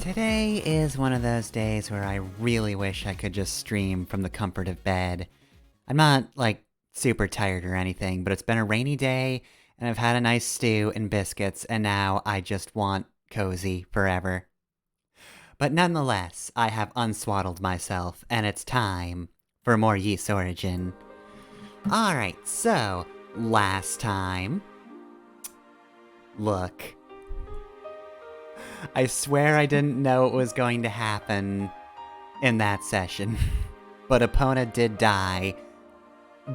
Today is one of those days where I really wish I could just stream from the comfort of bed. I'm not, super tired or anything, but it's been a rainy day, and I've had a nice stew and biscuits, and now I just want cozy forever. But nonetheless, I have unswaddled myself, and it's time for more Yeast Origin. Alright, so, last time... Look. I swear I didn't know it was going to happen in that session. But Epona did die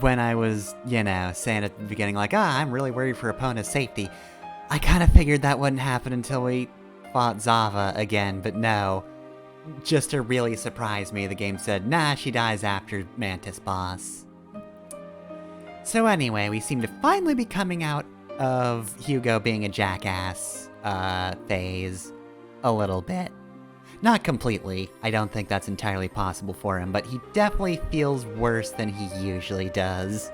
when I was, saying at the beginning, I'm really worried for Epona's safety. I kind of figured that wouldn't happen until we fought Zava again, but no. Just to really surprise me, the game said, nah, she dies after Mantis boss. So anyway, we seem to finally be coming out of Hugo being a jackass phase a little bit. Not completely, I don't think that's entirely possible for him, but he definitely feels worse than he usually does.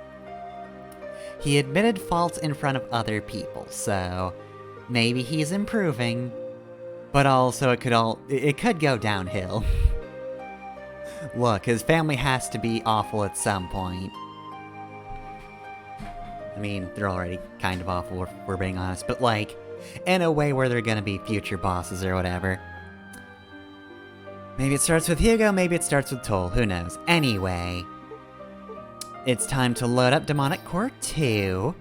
He admitted faults in front of other people, so maybe he's improving, but also it could go downhill. Look, his family has to be awful at some point. I mean, they're already kind of awful if we're being honest, but in a way where they're gonna be future bosses or whatever. Maybe it starts with Hugo, maybe it starts with Toll, who knows. Anyway, it's time to load up Demonic Core 2,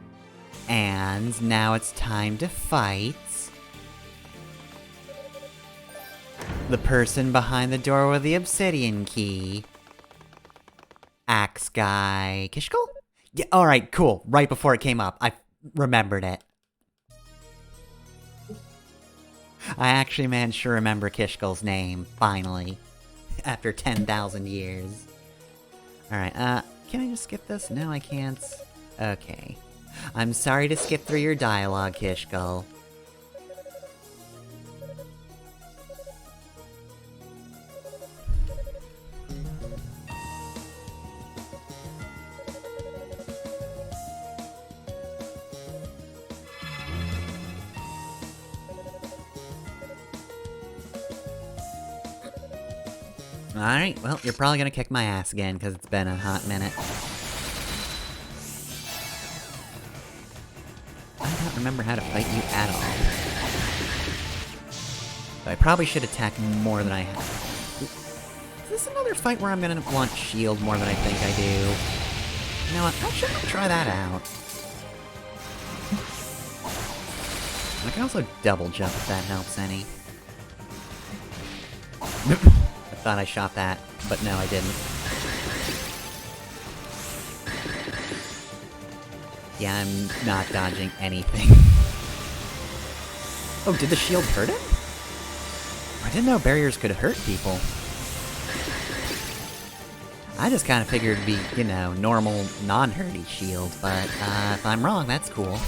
and now it's time to fight the person behind the door with the obsidian key. Axe guy... Kishkul? Yeah, alright, cool. Right before it came up, I remembered it. I actually managed to remember Kishkul's name, finally. After 10,000 years. Alright, can I just skip this? No, I can't. Okay. I'm sorry to skip through your dialogue, Kishkul. Alright, well, you're probably gonna kick my ass again, because it's been a hot minute. I don't remember how to fight you at all. So I probably should attack more than I have. Is this another fight where I'm gonna want shield more than I think I do? You know what, actually, I'll try that out. I can also double jump if that helps any. I thought I shot that, but no, I didn't. Yeah, I'm not dodging anything. Oh, did the shield hurt him? I didn't know barriers could hurt people. I just kind of figured it'd be, normal, non-hurty shield, but if I'm wrong, that's cool.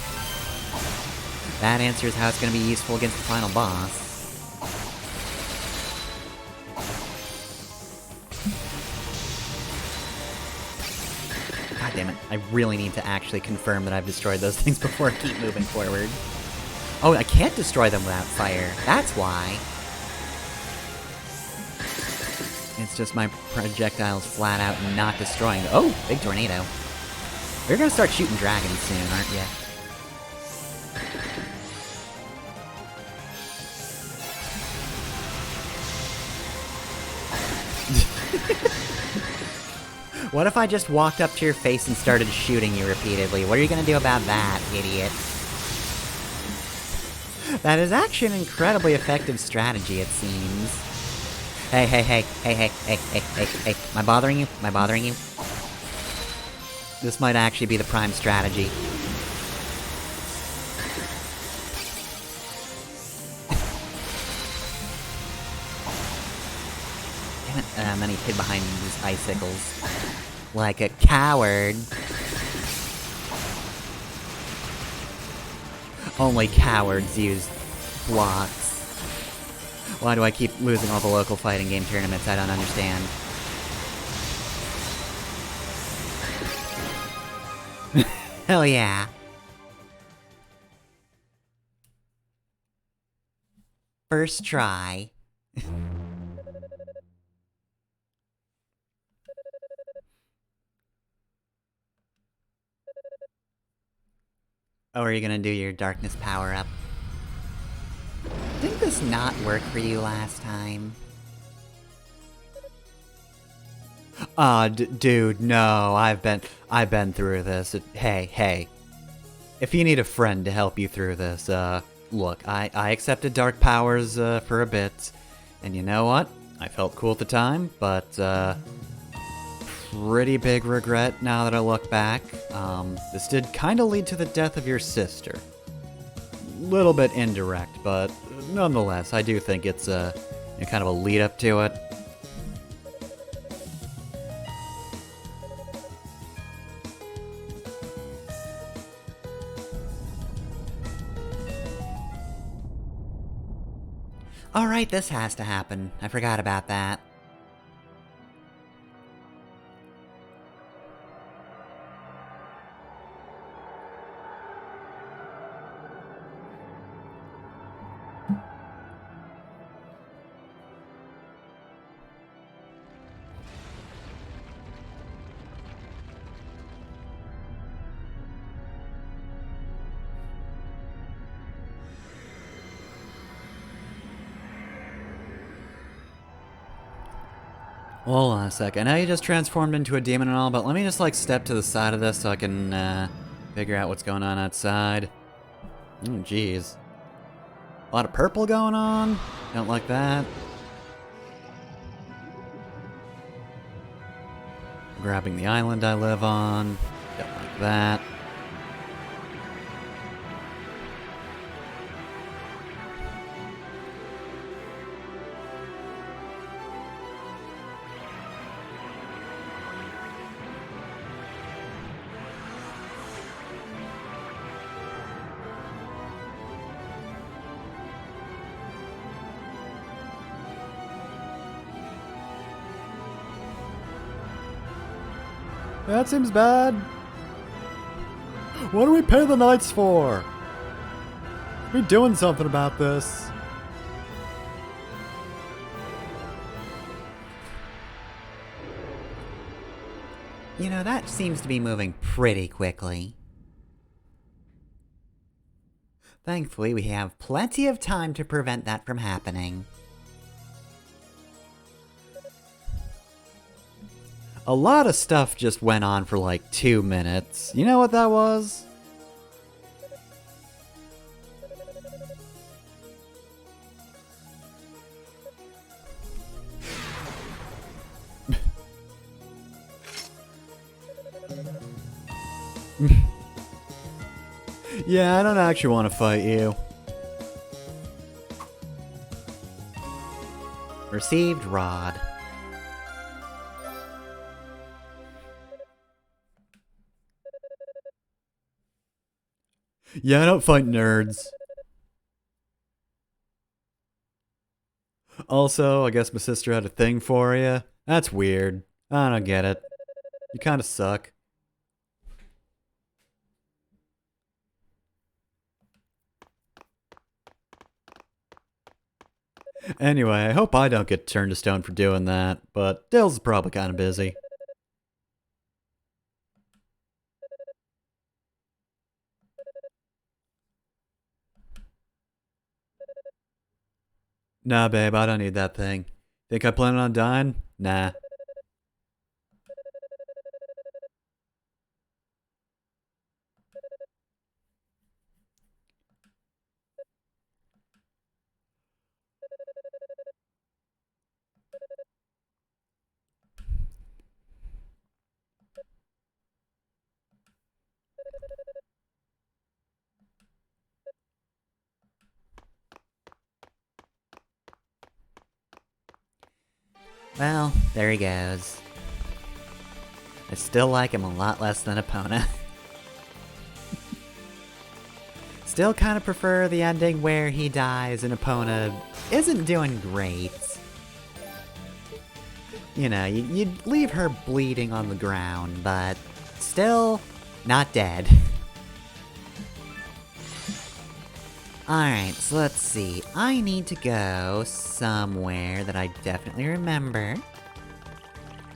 That answers how it's going to be useful against the final boss. Damn it, I really need to actually confirm that I've destroyed those things before I keep moving forward. Oh, I can't destroy them without fire. That's why. It's just my projectiles flat out not destroying. Oh, big tornado. You're gonna start shooting dragons soon, aren't you? What if I just walked up to your face and started shooting you repeatedly? What are you gonna do about that, idiot? That is actually an incredibly effective strategy, it seems. Hey, hey, hey, hey, hey, hey, hey, hey, hey. Am I bothering you? Am I bothering you? This might actually be the prime strategy. Damn it, and then he hid behind these icicles. Like a coward. Only cowards use blocks. Why do I keep losing all the local fighting game tournaments? I don't understand. Hell yeah. First try. Oh, are you gonna do your darkness power-up? Didn't this not work for you last time? Dude, no, I've been through this. Hey. If you need a friend to help you through this, look, I accepted dark powers, for a bit. And you know what? I felt cool at the time, but, pretty big regret now that I look back. This did kinda lead to the death of your sister. Little bit indirect, but nonetheless, I do think it's, kind of a lead up to it. Alright, this has to happen. I forgot about that. Hold on a sec. I know you just transformed into a demon and all, but let me just, like, step to the side of this so I can, figure out what's going on outside. Oh, jeez. A lot of purple going on. Don't like that. Grabbing the island I live on. Don't like that. That seems bad. What do we pay the knights for? We're doing something about this. You know, that seems to be moving pretty quickly. Thankfully, we have plenty of time to prevent that from happening. A lot of stuff just went on for like 2 minutes. You know what that was? Yeah, I don't actually want to fight you. Received rod. Yeah, I don't fight nerds. Also, I guess my sister had a thing for you. That's weird. I don't get it. You kinda suck. Anyway, I hope I don't get turned to stone for doing that, but Dale's probably kinda busy. Nah, babe, I don't need that thing. Think I plan on dying? Nah. Well, there he goes. I still like him a lot less than Epona. Still kind of prefer the ending where he dies and Epona isn't doing great. You know, you'd leave her bleeding on the ground, but still not dead. Alright, so let's see. I need to go somewhere that I definitely remember.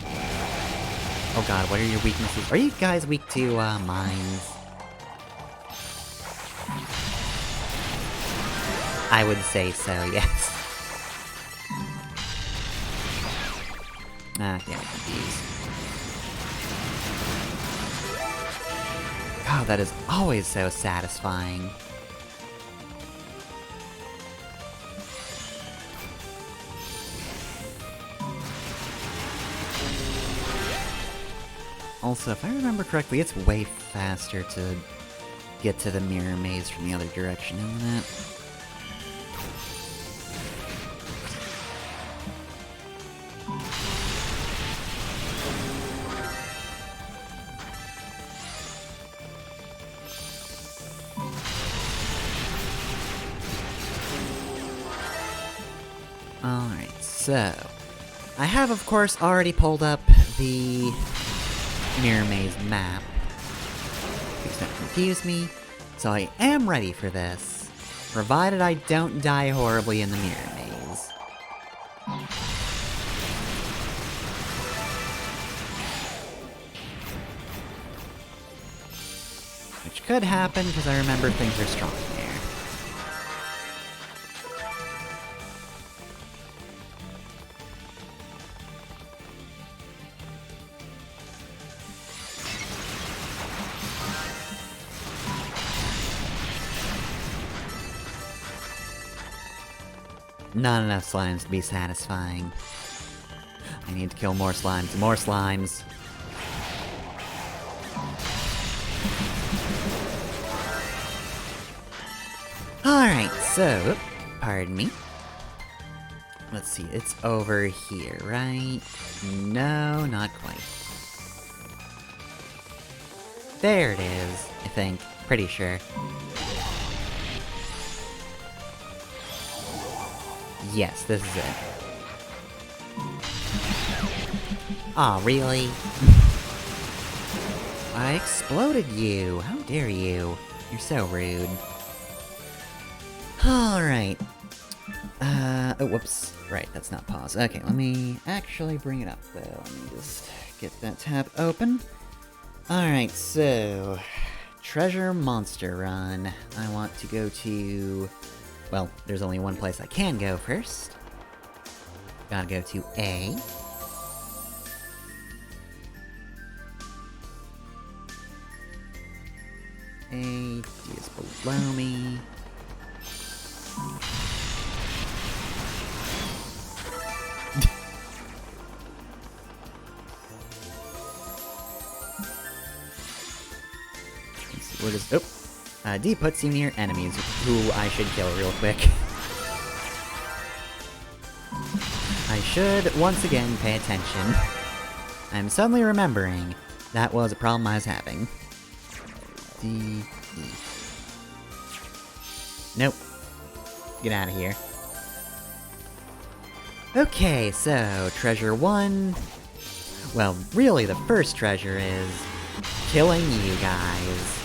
Oh god, what are your weaknesses? Are you guys weak to, mines? I would say so, yes. Ah, damn, confused. God, that is always so satisfying. Also, if I remember correctly, it's way faster to get to the mirror maze from the other direction, isn't it? Alright, so... I have, of course, already pulled up the mirror maze map. Please don't confuse me. So I am ready for this, provided I don't die horribly in the mirror maze. Which could happen, because I remember things are strong there. Not enough slimes to be satisfying. I need to kill more slimes. More slimes. Alright, so... Pardon me. Let's see, it's over here, right? No, not quite. There it is, I think. Pretty sure. Yes, this is it. Aw, really? I exploded you! How dare you? You're so rude. Alright. Oh, whoops. Right, that's not pause. Okay, let me actually bring it up, though. Let me just get that tab open. Alright, so... Treasure Monster Run. I want to go to... Well, there's only one place I can go first. Gotta go to A. A, D is below me. Let's see, where does... Oh! D puts you near enemies, who I should kill real quick. I should, once again, pay attention. I'm suddenly remembering that was a problem I was having. D, E. Nope. Get out of here. Okay, so, treasure 1... Well, really the first treasure is... killing you guys.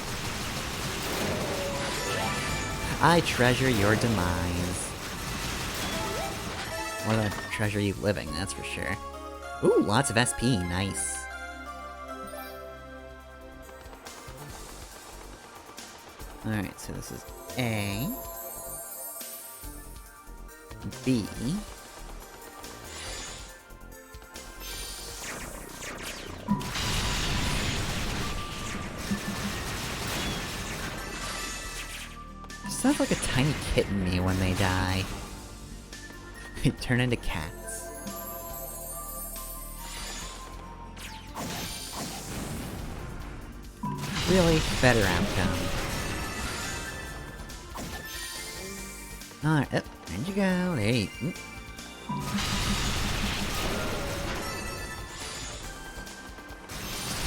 I treasure your demise. More than I treasure you living, that's for sure. Ooh, lots of SP, nice. Alright, so this is A. B. Sounds like a tiny kitten me when they die. They turn into cats. Really, better outcome. Alright, where'd you go? There you...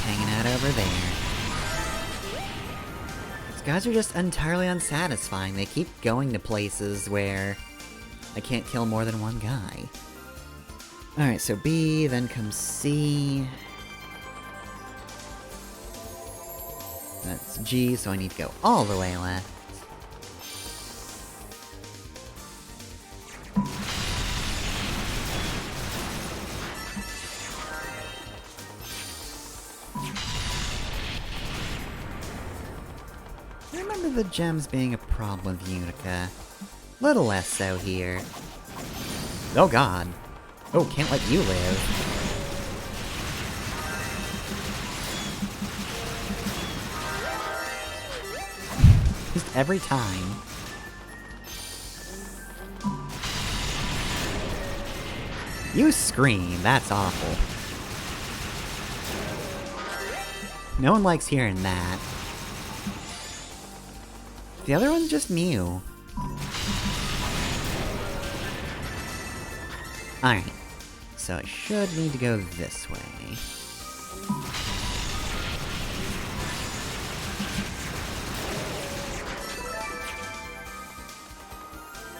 Hanging out over there. Guys are just entirely unsatisfying. They keep going to places where I can't kill more than one guy. Alright, so B, then comes C. That's G, so I need to go all the way left. I remember the gems being a problem with Utica. Little less so here. Oh god. Oh, can't let you live. Just every time. You scream, that's awful. No one likes hearing that. The other one's just Mew. Alright. So I should need to go this way.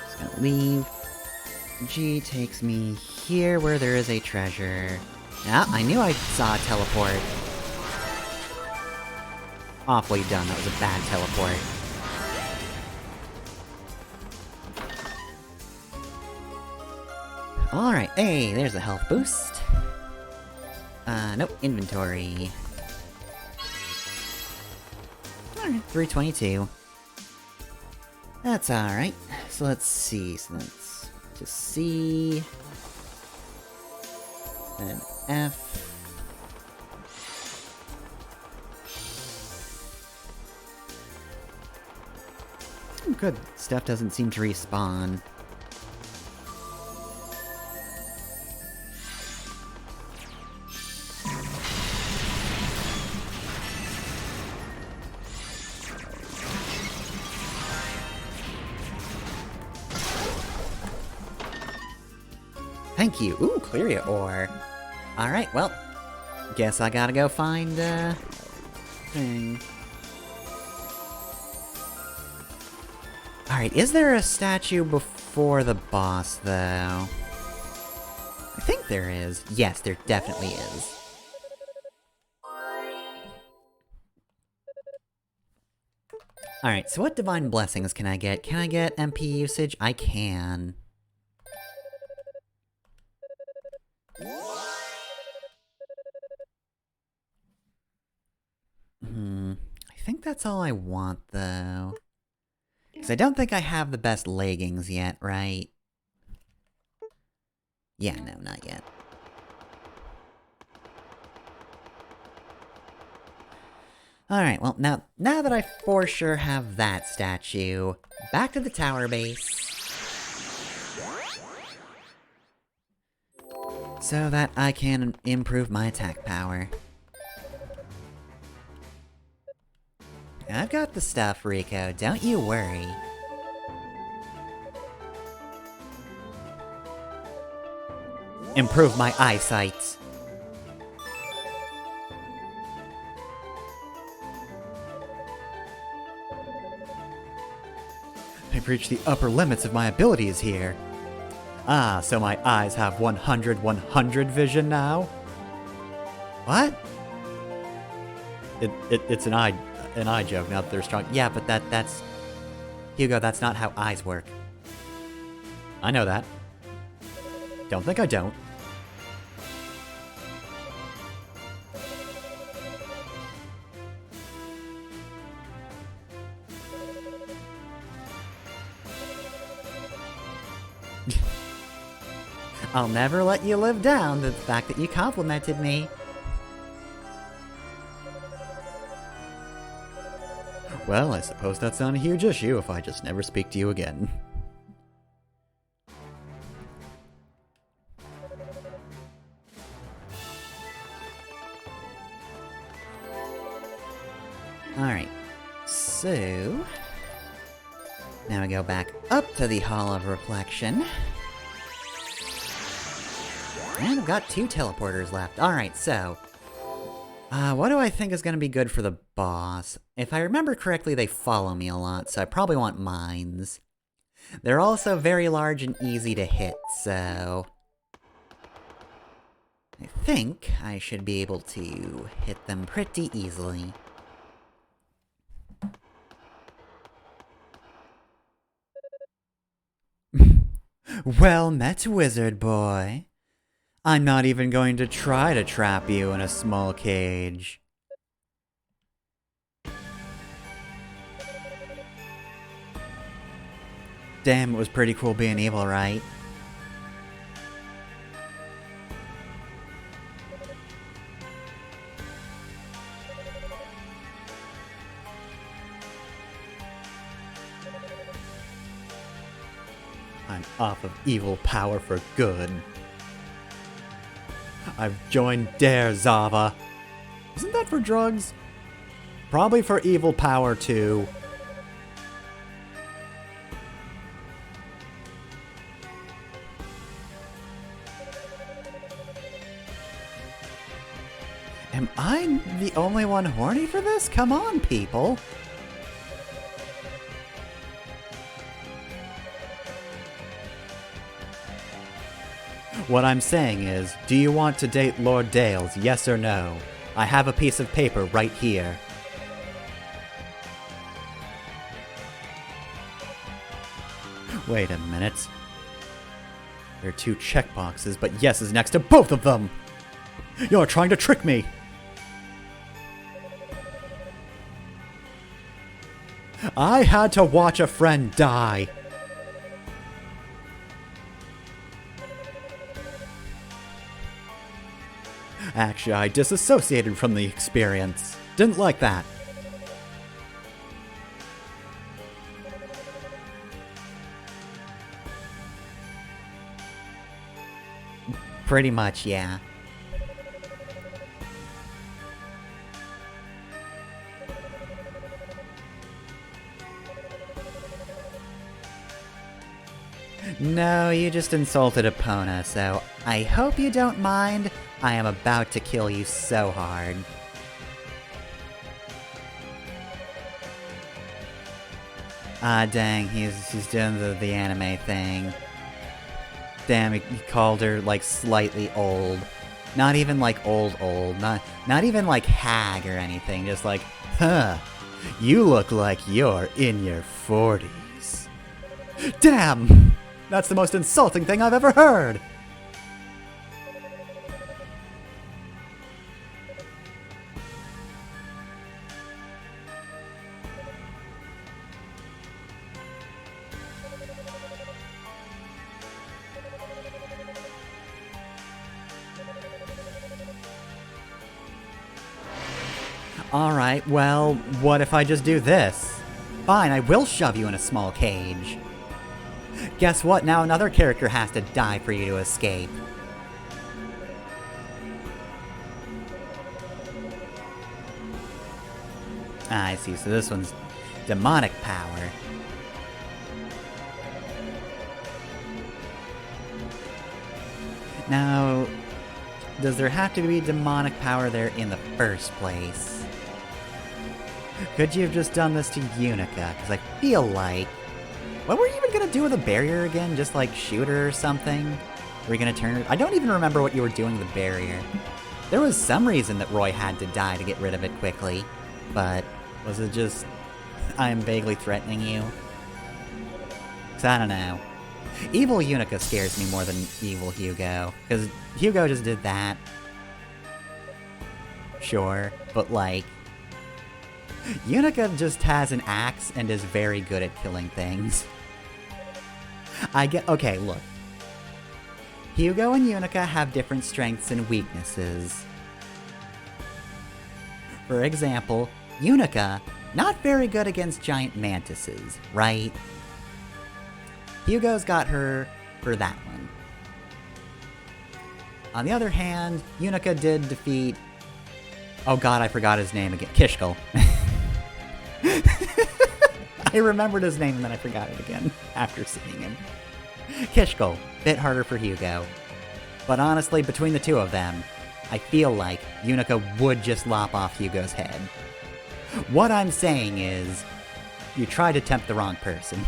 Just gonna leave. G takes me here where there is a treasure. Yeah, I knew I saw a teleport. Awfully done, that was a bad teleport. Alright, hey, there's a health boost. Nope, inventory. Alright, 322. That's alright. So let's see, so that's just C... then F... Good, stuff doesn't seem to respawn. Thank you! Ooh, Clearia ore! Alright, well... guess I gotta go find, thing. Alright, is there a statue before the boss, though? I think there is. Yes, there definitely is. Alright, so what Divine Blessings can I get? Can I get MP usage? I can. I think that's all I want, though. Because I don't think I have the best leggings yet, right? Yeah, no, not yet. Alright, well, now that I for sure have that statue, back to the tower base. So that I can improve my attack power. I've got the stuff, Rico, don't you worry. Improve my eyesight. I've reached the upper limits of my abilities here. Ah, so my eyes have 100/100 vision now? What? It's an eye joke, now that they're strong. Yeah, but that's... Hugo, that's not how eyes work. I know that. Don't think I don't. I'll never let you live down the fact that you complimented me. Well, I suppose that's not a huge issue if I just never speak to you again. Alright, so... now we go back up to the Hall of Reflection. And I've got 2 teleporters left. Alright, so... what do I think is gonna be good for the boss? If I remember correctly, they follow me a lot, so I probably want mines. They're also very large and easy to hit, so... I think I should be able to hit them pretty easily. Well met, wizard boy. I'm not even going to try to trap you in a small cage. Damn, it was pretty cool being evil, right? I'm off of evil power for good. I've joined Dare Zava. Isn't that for drugs? Probably for evil power too. Am I the only one horny for this? Come on, people. What I'm saying is, do you want to date Lord Dales, yes or no? I have a piece of paper right here. Wait a minute. There are 2 checkboxes, but yes is next to both of them! You're trying to trick me! I had to watch a friend die! Actually, I disassociated from the experience. Didn't like that. Pretty much, yeah. No, you just insulted Epona, so I hope you don't mind. I am about to kill you so hard. Ah, dang, he's doing the anime thing. Damn, he called her, like, slightly old. Not even, like, old. Not even, like, hag or anything. Just like, huh, you look like you're in your 40s. Damn! That's the most insulting thing I've ever heard! Alright, well, what if I just do this? Fine, I will shove you in a small cage. Guess what? Now another character has to die for you to escape. Ah, I see, so this one's demonic power. Now, does there have to be demonic power there in the first place? Could you have just done this to Unica? Because I feel like... What were you even gonna do with a barrier again? Just like shoot her or something? Were you gonna turn her? I don't even remember what you were doing with the barrier. There was some reason that Roy had to die to get rid of it quickly. But was it just... I'm vaguely threatening you? Because I don't know. Evil Unica scares me more than evil Hugo. Because Hugo just did that. Sure, but like... Unica just has an axe and is very good at killing things. Okay, look. Hugo and Unica have different strengths and weaknesses. For example, Unica, not very good against giant mantises, right? Hugo's got her for that one. On the other hand, Unica did defeat... Oh god, I forgot his name again. Kishkal. I remembered his name and then I forgot it again after seeing him. Kishkal, bit harder for Hugo. But honestly, between the two of them, I feel like Unica would just lop off Hugo's head. What I'm saying is, you tried to tempt the wrong person.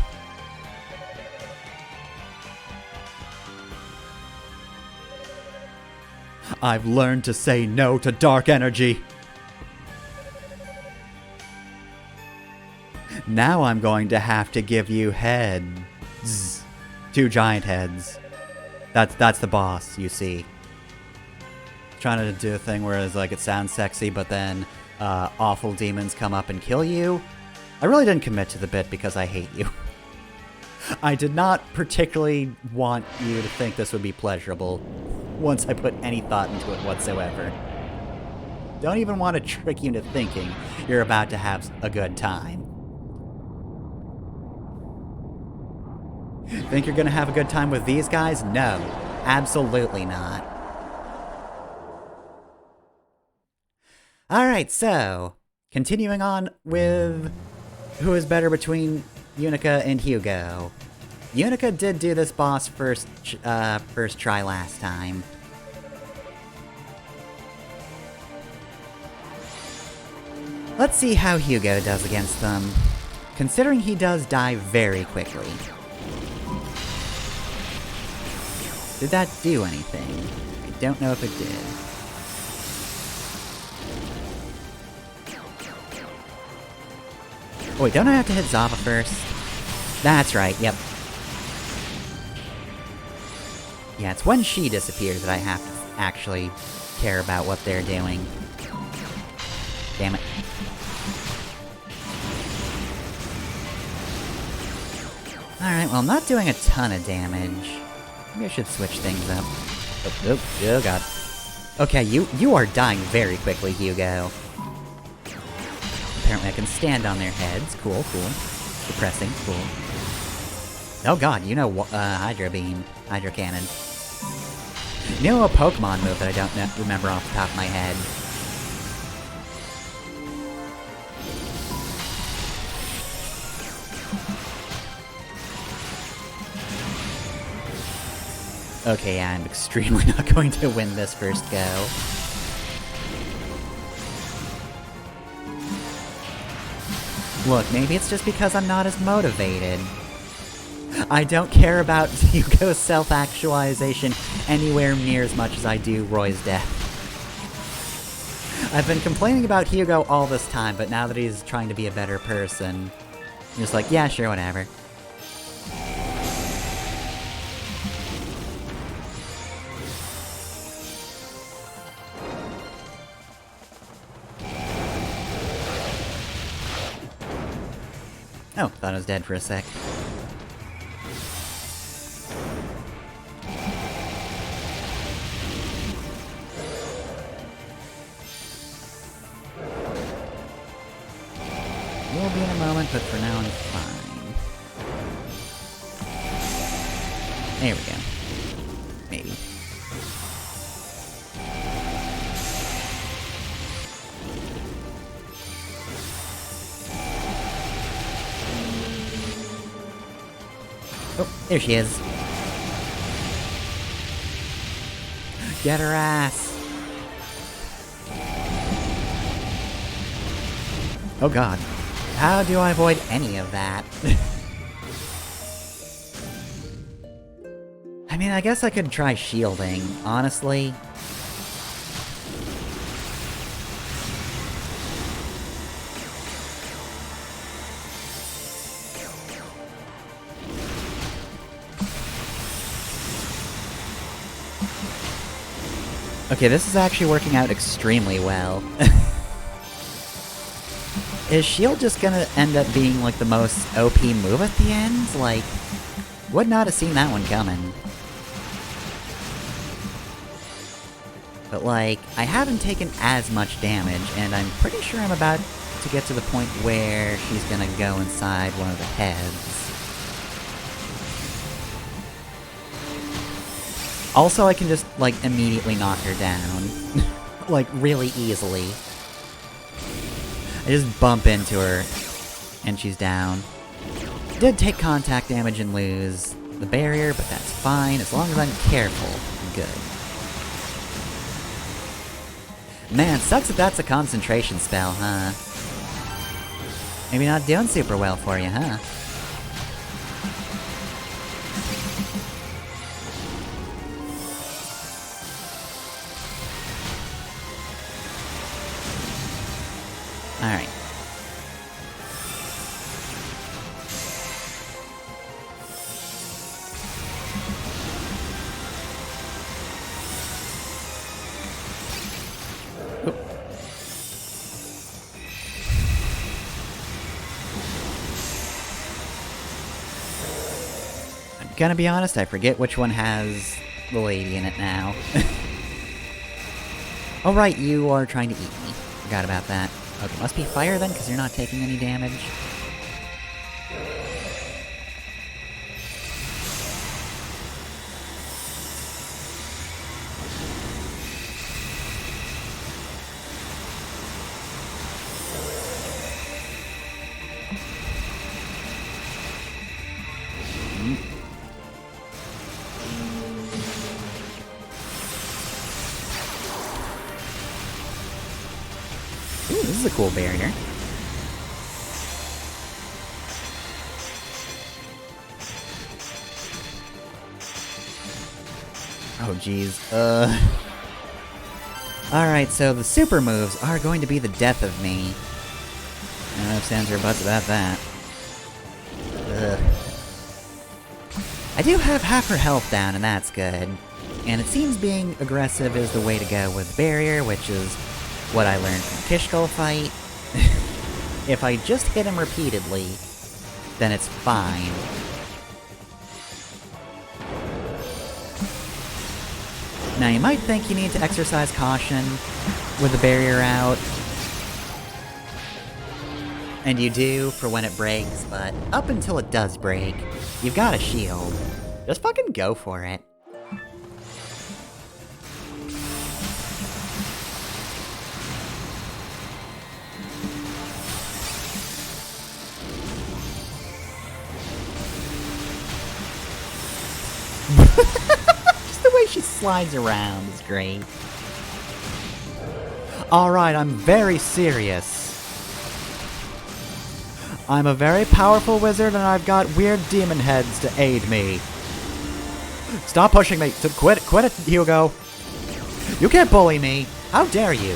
I've learned to say no to dark energy. Now I'm going to have to give you heads. 2 giant heads. That's the boss, you see. Trying to do a thing where it's like it sounds sexy, but then awful demons come up and kill you. I really didn't commit to the bit because I hate you. I did not particularly want you to think this would be pleasurable once I put any thought into it whatsoever. Don't even want to trick you into thinking you're about to have a good time. Think you're gonna have a good time with these guys? No, absolutely not. Alright, so, continuing on with who is better between Unica and Hugo. Unica did do this boss first try last time. Let's see how Hugo does against them, considering he does die very quickly. Did that do anything? I don't know if it did. Oh wait, don't I have to hit Zava first? That's right, yep. Yeah, it's when she disappears that I have to actually care about what they're doing. Damn it. Alright, well I'm not doing a ton of damage. Maybe I should switch things up. Oh god. Okay, you are dying very quickly, Hugo. Apparently I can stand on their heads. Cool, cool. Depressing, cool. Oh god, you know Hydro Beam. Hydro Cannon. You know a Pokemon move that I don't remember off the top of my head. Okay, yeah, I'm extremely not going to win this first go. Look, maybe it's just because I'm not as motivated. I don't care about Hugo's self-actualization anywhere near as much as I do Roy's death. I've been complaining about Hugo all this time, but now that he's trying to be a better person, I'm just like, yeah, sure, whatever. Oh, thought I was dead for a sec. Will be in a moment, but for now I'm fine. There we go. Maybe. Oh, there she is. Get her ass! Oh god. How do I avoid any of that? I mean, I guess I could try shielding, honestly. Okay, this is actually working out extremely well. Is shield just gonna end up being, like, the most OP move at the end? Like, would not have seen that one coming. But, like, I haven't taken as much damage, and I'm pretty sure I'm about to get to the point where she's gonna go inside one of the heads. Also, I can just, like, immediately knock her down. Like, really easily. I just bump into her, and she's down. Did take contact damage and lose the barrier, but that's fine, as long as I'm careful. Good. Man, sucks that that's a concentration spell, huh? Maybe not doing super well for you, huh? Alright. Gonna be honest, I forget which one has the lady in it now. Oh right, you are trying to eat me. Forgot about that. Okay, must be fire then, because you're not taking any damage. Ooh, this is a cool barrier. Oh geez, Alright, so the super moves are going to be the death of me. I don't know if Sans or buts about that. Ugh. I do have half her health down, and that's good. And it seems being aggressive is the way to go with barrier, which is what I learned from Kishkull fight. If I just hit him repeatedly, then it's fine. Now you might think you need to exercise caution with the barrier out. And you do for when it breaks, but up until it does break, you've got a shield. Just fucking go for it. Just the way she slides around is great. Alright, I'm very serious. I'm a very powerful wizard and I've got weird demon heads to aid me. Stop pushing me! Quit it, Hugo! You can't bully me! How dare you!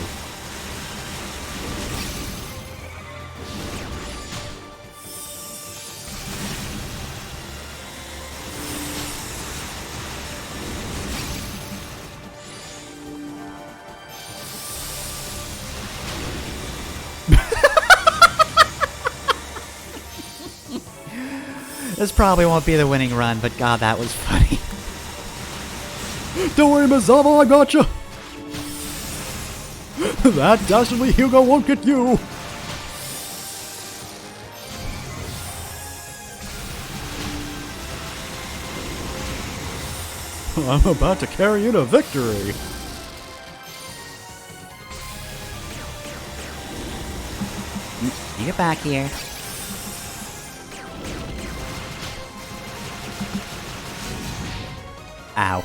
This probably won't be the winning run, but god, that was funny. Don't worry, Miss Zava, I gotcha! That dastardly Hugo won't get you! I'm about to carry you to victory! You get back here. Ow.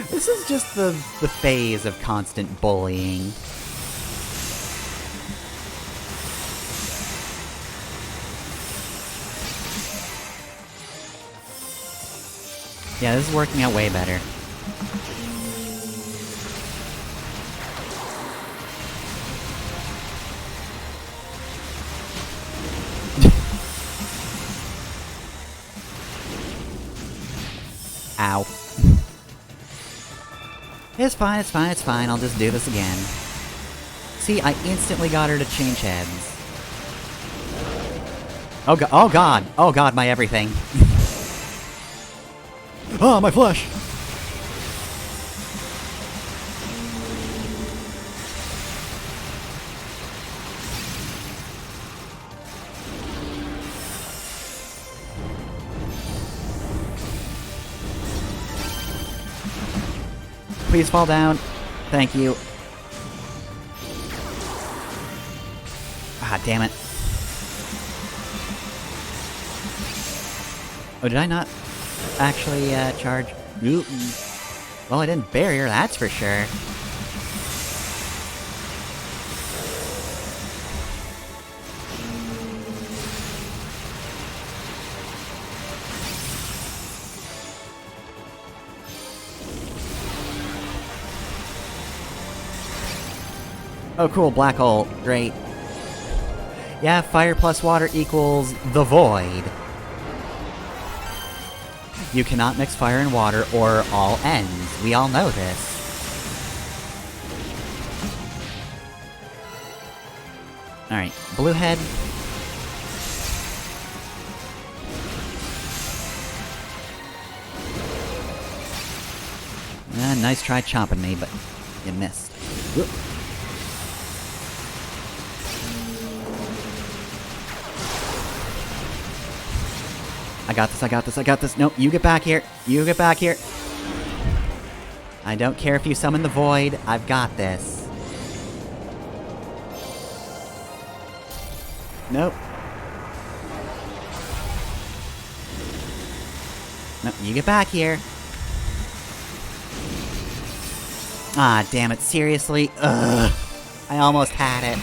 This is just the phase of constant bullying. Yeah, this is working out way better. Ow. It's fine, it's fine, it's fine, I'll just do this again. See, I instantly got her to change heads. Oh god, oh god, my everything. Ah, my flesh! Please fall down. Thank you. Ah, damn it. Oh, did I not actually, charge? Ooh. Well, I didn't barrier, that's for sure. Oh cool, black hole. Great. Yeah, fire plus water equals the void. You cannot mix fire and water or all ends. We all know this. Alright, blue head. nice try chomping me, but you missed. Whoop. I got this, I got this, I got this. Nope, you get back here. You get back here. I don't care if you summon the void. I've got this. Nope. No, you get back here. Ah, damn it, seriously? Ugh. I almost had it.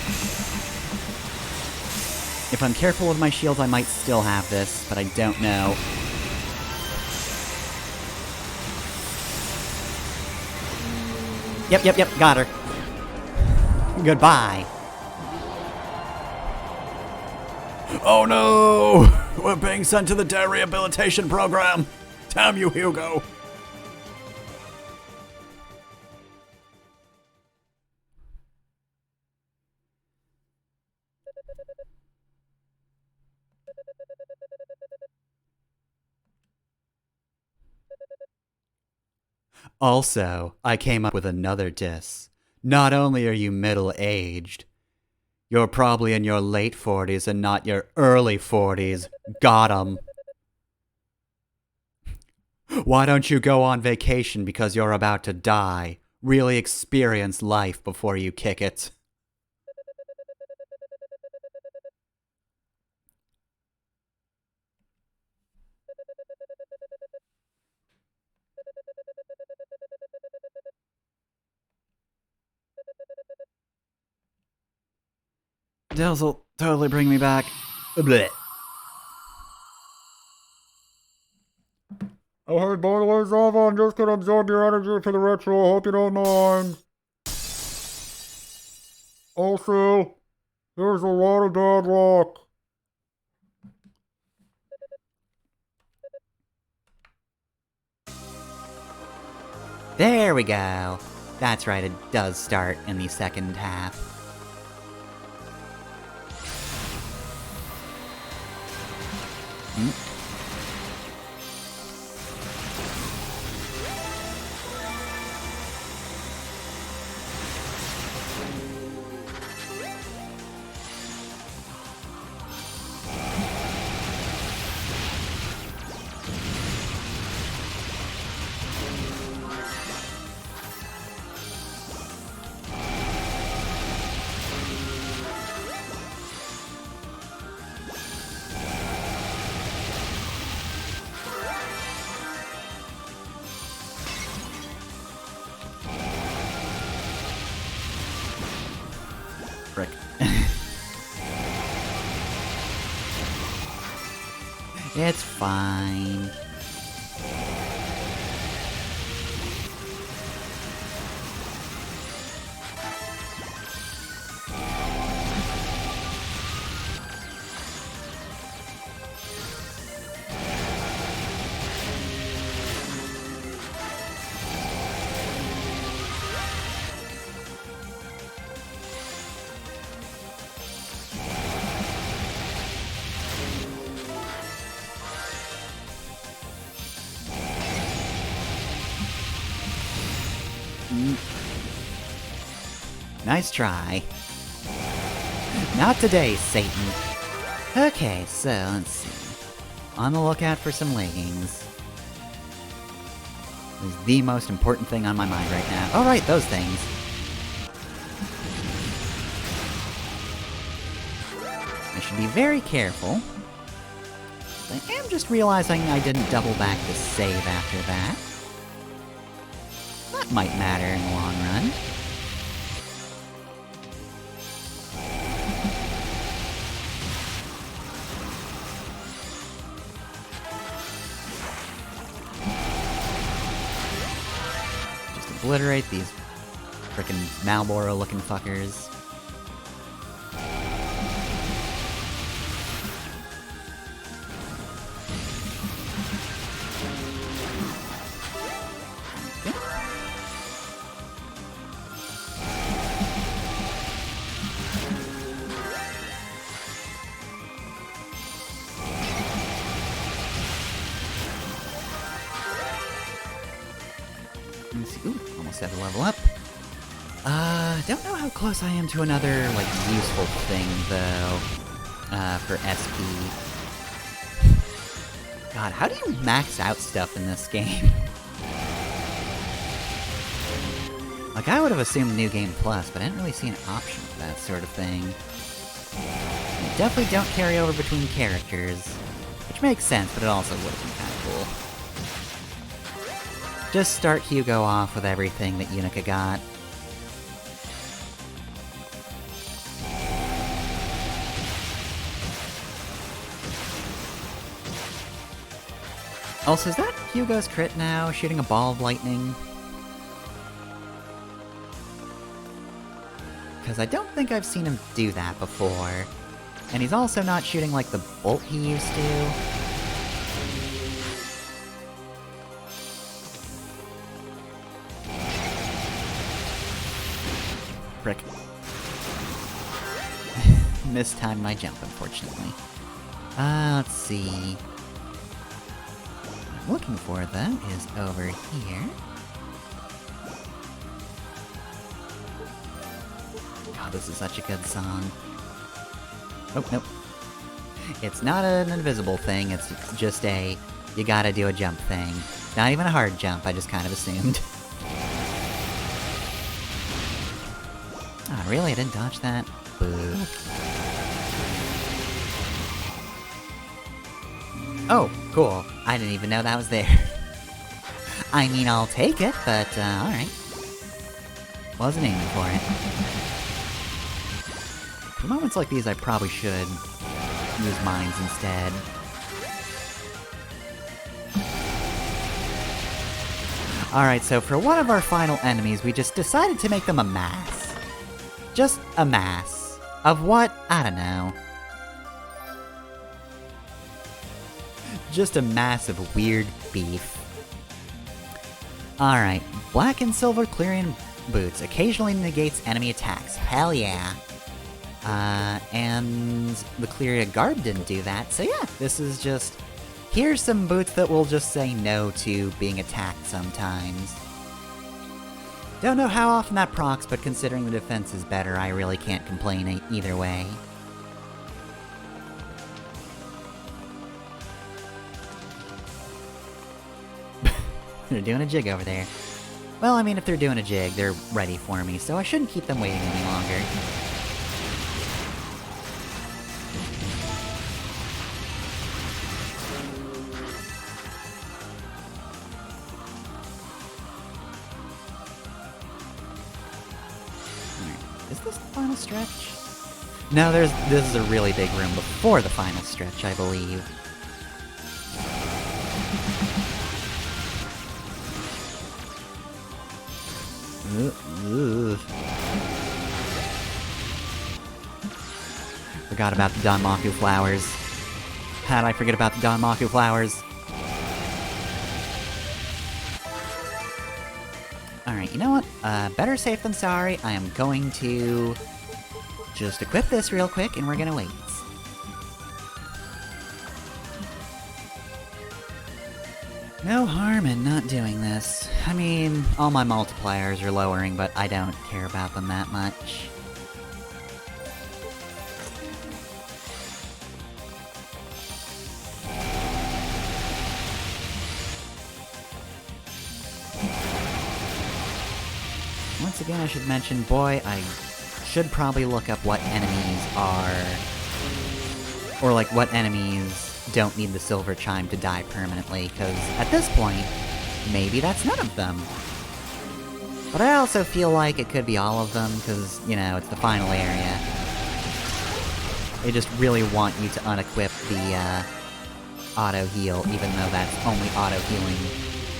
If I'm careful with my shields, I might still have this, but I don't know. Yep, got her. Goodbye. Oh no! We're being sent to the Dare Rehabilitation Program! Damn you, Hugo! Also, I came up with another diss. Not only are you middle-aged, you're probably in your late 40s and not your early 40s. Got 'em. Why don't you go on vacation because you're about to die? Really experience life before you kick it. This'll totally bring me back. Blech. Oh hey, by the way, Zava, I'm just gonna absorb your energy for the ritual, hope you don't mind. Also, there's a lot of bad luck. There we go. That's right, it does start in the second half. Frick. It's fine. Nice try. Not today, Satan. Okay, so let's see. On the lookout for some leggings. Is the most important thing on my mind right now. Oh right, those things. I should be very careful. I am just realizing I didn't double back the save after that. That might matter in the long run. Just obliterate these frickin' Malboro-looking fuckers. Ooh, almost had to level up. Don't know how close I am to another, like, useful thing, though, for SP. God, how do you max out stuff in this game? Like, I would have assumed New Game Plus, but I didn't really see an option for that sort of thing. They definitely don't carry over between characters, which makes sense, but it also would have been kind of cool. Just start Hugo off with everything that Unica got. Also, is that Hugo's crit now, shooting a ball of lightning? Because I don't think I've seen him do that before. And he's also not shooting like the bolt he used to. Frick. Mistimed my jump, unfortunately. Let's see. What I'm looking for, though, is over here. God, this is such a good song. Oh, nope. It's not an invisible thing, it's just a you gotta do a jump thing. Not even a hard jump, I just kind of assumed. Ah, oh, really? I didn't dodge that? Boo. Oh, cool. I didn't even know that was there. I mean, I'll take it, but, alright. Wasn't aiming for it. For moments like these, I probably should use mines instead. Alright, so for one of our final enemies, we just decided to make them a mass. Just a mass. Of what? I don't know. Just a mass of weird beef. Alright, black and silver clearing boots occasionally negates enemy attacks. Hell yeah. And the Clearia garb didn't do that, so yeah, this is just... Here's some boots that will just say no to being attacked sometimes. Don't know how often that procs, but considering the defense is better, I really can't complain either way. They're doing a jig over there. Well, I mean, if they're doing a jig, they're ready for me, so I shouldn't keep them waiting any longer. Is this the final stretch? No, this is a really big room before the final stretch, I believe. Forgot about the Danmaku flowers. How did I forget about the Danmaku flowers? Alright, you know what? Better safe than sorry. I am going to just equip this real quick, and we're gonna wait. No harm in not doing this. I mean, all my multipliers are lowering, but I don't care about them that much. Once again, I should mention, boy, I should probably look up what enemies are... Or, like, what enemies don't need the silver chime to die permanently, because at this point, maybe that's none of them. But I also feel like it could be all of them, because, you know, it's the final area. They just really want you to unequip the, auto-heal, even though that's only auto-healing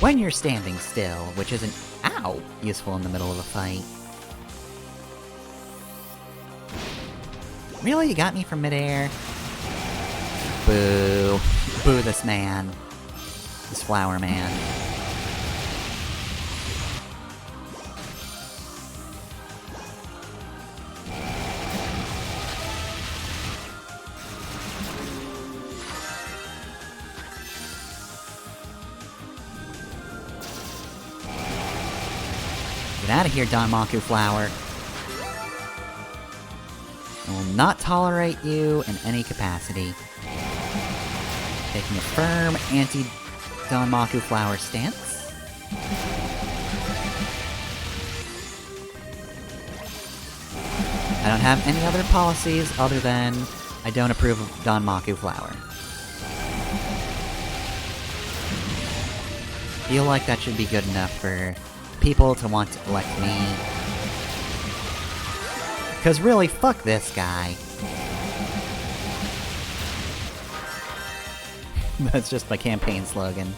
when you're standing still, which isn't, ow, useful in the middle of a fight. Really? You got me from midair? Boo. Boo this man. This flower man. Get out of here, Danmaku Flower. I will not tolerate you in any capacity. Taking a firm anti-Danmaku Flower stance. I don't have any other policies other than I don't approve of Danmaku Flower. Feel like that should be good enough for people to want to elect me. Cause really, fuck this guy. That's just my campaign slogan.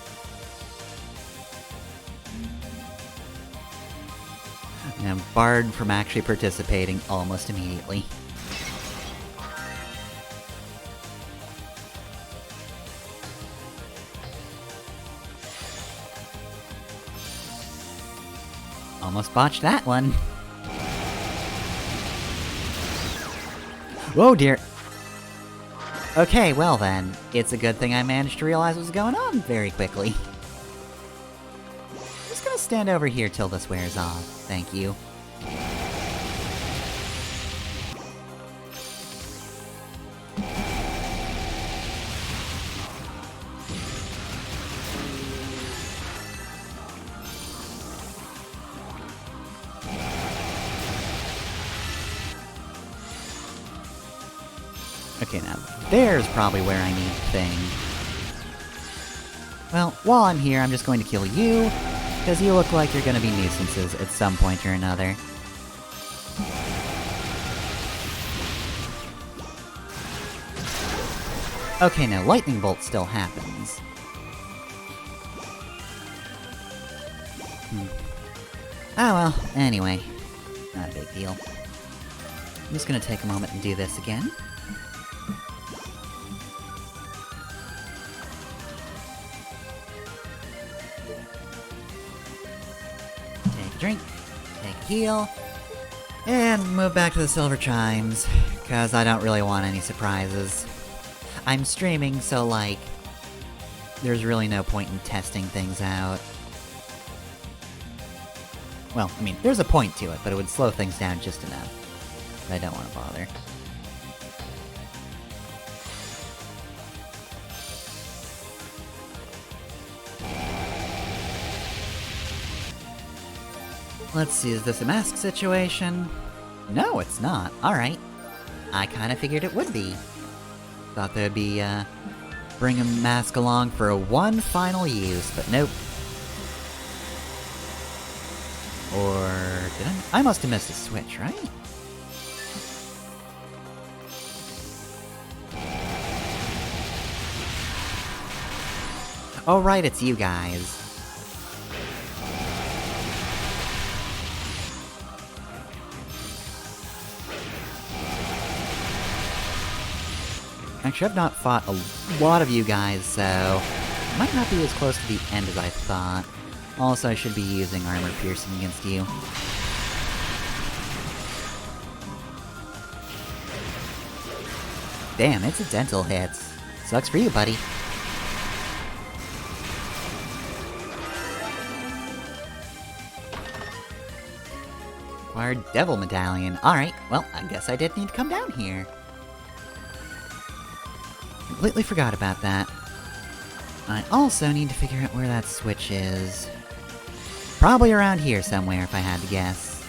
And I'm barred from actually participating almost immediately. Almost botched that one. Whoa, dear. Okay, well then. It's a good thing I managed to realize what was going on very quickly. I'm just gonna stand over here till this wears off. Thank you. Okay, now, there's probably where I need the thing. Well, while I'm here, I'm just going to kill you, because you look like you're gonna be nuisances at some point or another. Okay, now, Lightning Bolt still happens. Oh well, anyway. Not a big deal. I'm just gonna take a moment and do this again. Drink, take a heal, and move back to the Silver Chimes, cause I don't really want any surprises. I'm streaming, so like, there's really no point in testing things out. Well, I mean, there's a point to it, but it would slow things down just enough. But I don't want to bother. Let's see, is this a mask situation? No, it's not. Alright. I kinda figured it would be. Thought there'd be, bring a mask along for one final use, but nope. Or... did I must have missed a switch, right? Oh right, it's you guys. Actually, I've not fought a lot of you guys, so... it might not be as close to the end as I thought. Also, I should be using armor piercing against you. Damn, incidental hits. Sucks for you, buddy. Acquired Devil Medallion. Alright, well, I guess I did need to come down here. Completely forgot about that. I also need to figure out where that switch is. Probably around here somewhere, if I had to guess.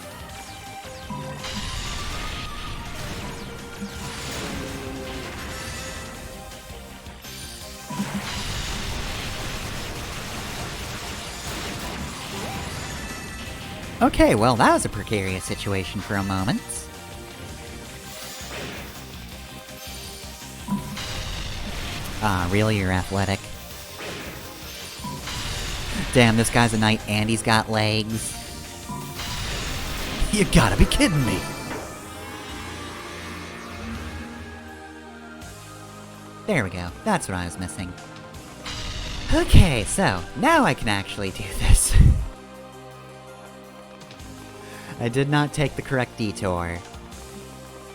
Okay, well, that was a precarious situation for a moment. Ah, really? You're athletic? Damn, this guy's a knight and he's got legs. You gotta be kidding me! There we go. That's what I was missing. Okay, so, now I can actually do this. I did not take the correct detour.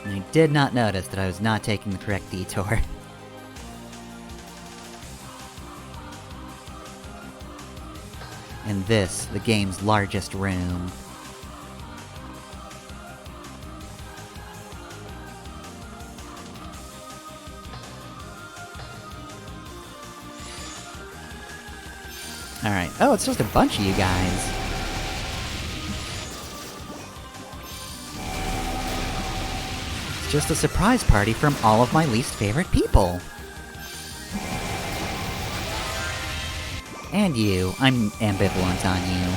And I did not notice that I was not taking the correct detour. In this, the game's largest room. Alright. Oh, it's just a bunch of you guys. It's just a surprise party from all of my least favorite people. And you. I'm ambivalent on you.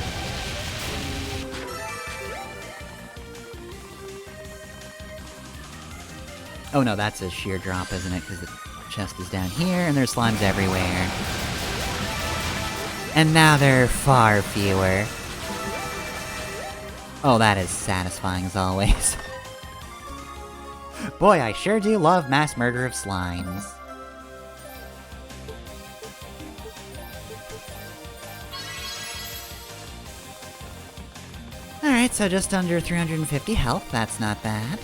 Oh no, that's a sheer drop, isn't it? Because the chest is down here, and there's slimes everywhere. And now there are far fewer. Oh, that is satisfying as always. Boy, I sure do love mass murder of slimes. Alright, so just under 350 health, that's not bad.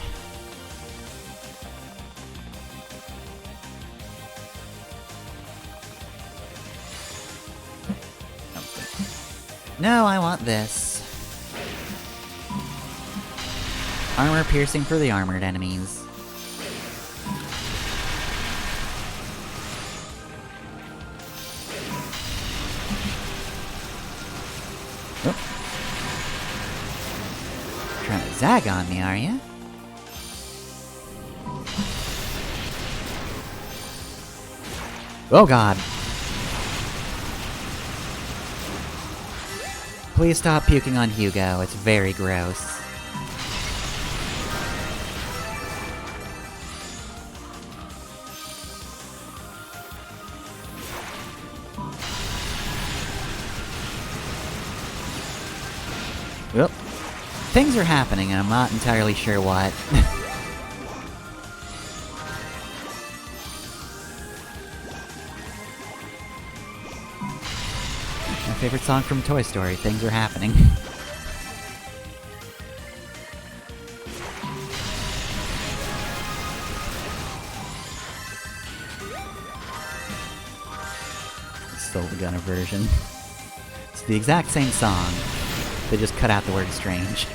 No, I want this. Armor piercing for the armored enemies. Oh. Trying to zag on me, are ya? Oh god. Please stop puking on Hugo, it's very gross. Well, things are happening and I'm not entirely sure what. My favorite song from Toy Story, Things Are Happening. Stole the Gunner version. It's the exact same song. They just cut out the word strange.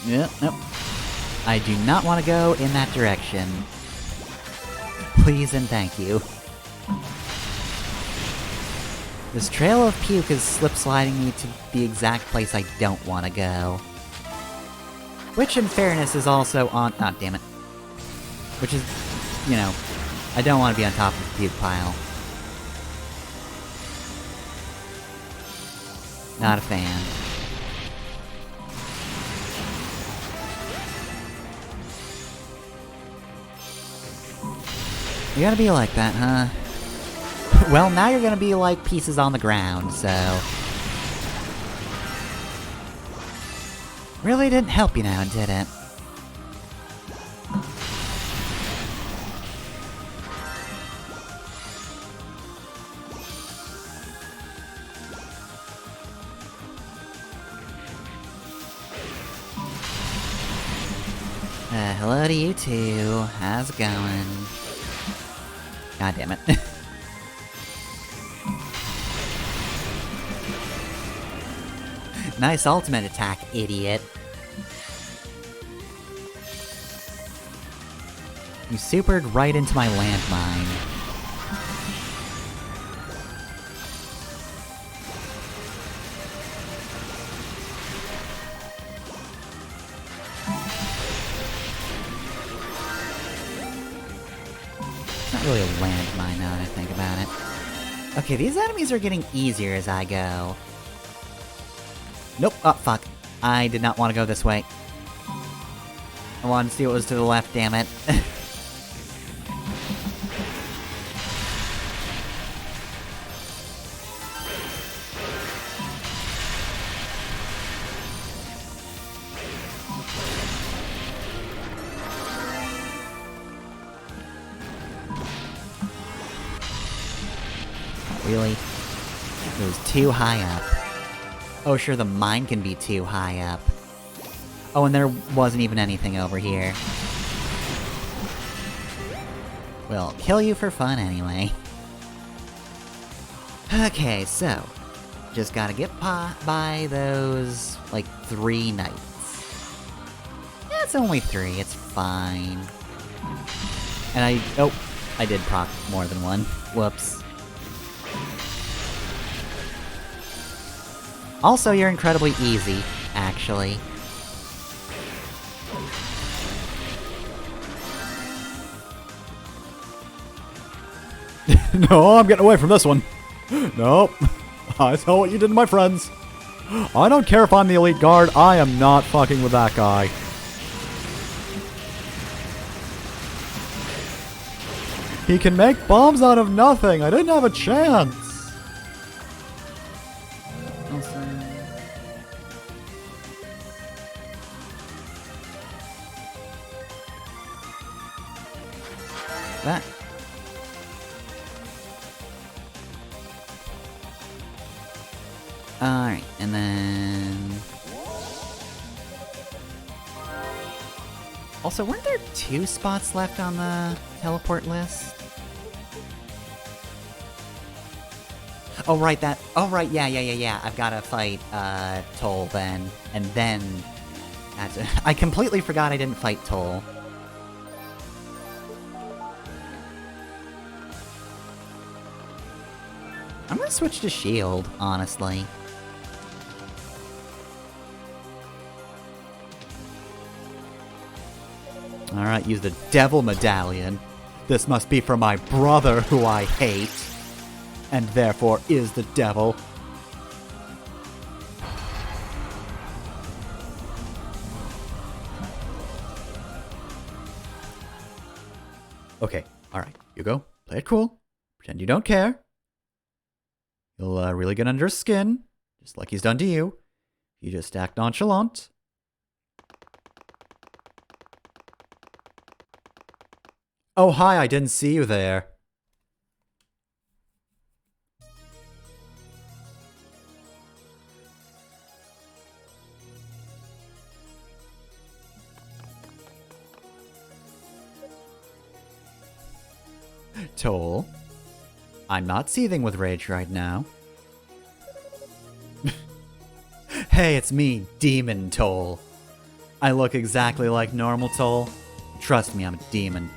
Yep, nope. I do not want to go in that direction. Please and thank you. This trail of puke is slip-sliding me to the exact place I don't want to go. Which, in fairness, is also on— ah, damn it. Which is, you know, I don't want to be on top of the puke pile. Not a fan. You gotta be like that, huh? Well, now you're gonna be like pieces on the ground, so... Really didn't help you now, did it? Hello to you too. How's it going? God damn it. Nice ultimate attack, idiot. You supered right into my landmine. It's not really a landmine now that I think about it. Okay, these enemies are getting easier as I go. Nope. Oh, fuck. I did not want to go this way. I wanted to see what was to the left, damn it. Really? It was too high up. Oh, sure, the mine can be too high up. Oh, and there wasn't even anything over here. We'll kill you for fun anyway. Okay, so just gotta get by those, like, 3 knights. Yeah, it's only 3, it's fine. And I did proc more than one. Whoops. Also, you're incredibly easy, actually. No, I'm getting away from this one. Nope. I saw what you did to my friends. I don't care if I'm the elite guard, I am not fucking with that guy. He can make bombs out of nothing. I didn't have a chance. That. Alright, and then... Also, weren't there 2 spots left on the teleport list? Oh, right, yeah. I've gotta fight, Toll then. And then... I completely forgot I didn't fight Toll. I'm gonna switch to shield, honestly. Alright, use the devil medallion. This must be for my brother who I hate. And therefore is the devil. Okay, alright, Hugo, play it cool. Pretend you don't care. He'll really get under his skin, just like he's done to you. You just act nonchalant. Oh, hi, I didn't see you there. Toll, I'm not seething with rage right now. Hey, it's me, Demon Toll. I look exactly like normal Toll. Trust me, I'm a demon.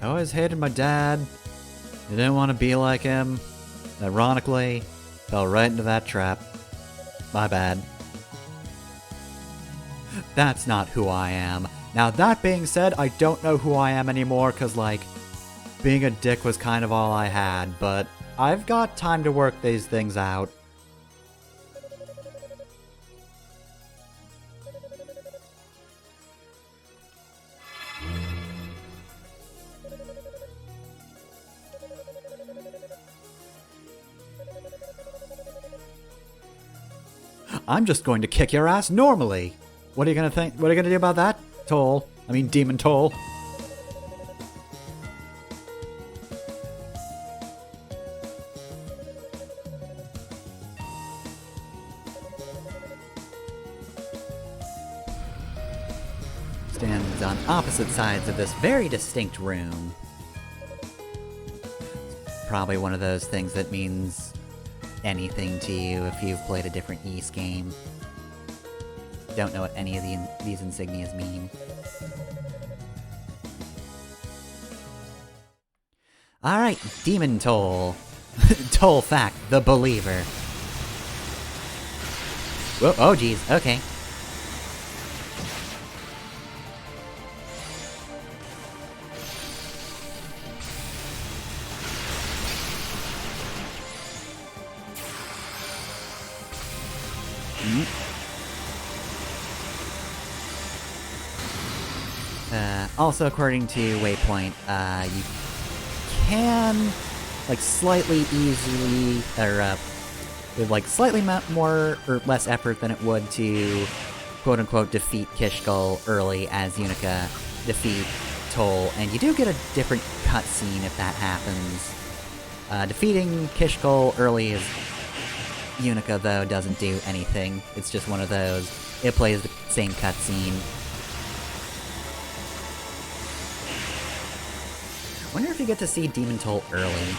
I always hated my dad. I didn't want to be like him. Ironically, fell right into that trap. My bad. That's not who I am. Now that being said, I don't know who I am anymore because, like, being a dick was kind of all I had, but I've got time to work these things out. I'm just going to kick your ass normally. What are you gonna think? What are you gonna do about that, Toll? I mean, Demon Toll. Stands on opposite sides of this very distinct room. It's probably one of those things that means anything to you if you've played a different Ys game. Don't know what any of these insignias mean. Alright, Demon Toll. Toll Fact, the Believer. Whoa, oh geez, okay. Also, according to Waypoint, you can, like, slightly easily, or, with like slightly more or less effort than it would to quote-unquote defeat Kishkul early as Unica defeat Toll, and you do get a different cutscene if that happens. Defeating Kishkul early as Unica, though, doesn't do anything. It's just one of those. It plays the same cutscene. Wonder if you get to see Demon Toll early.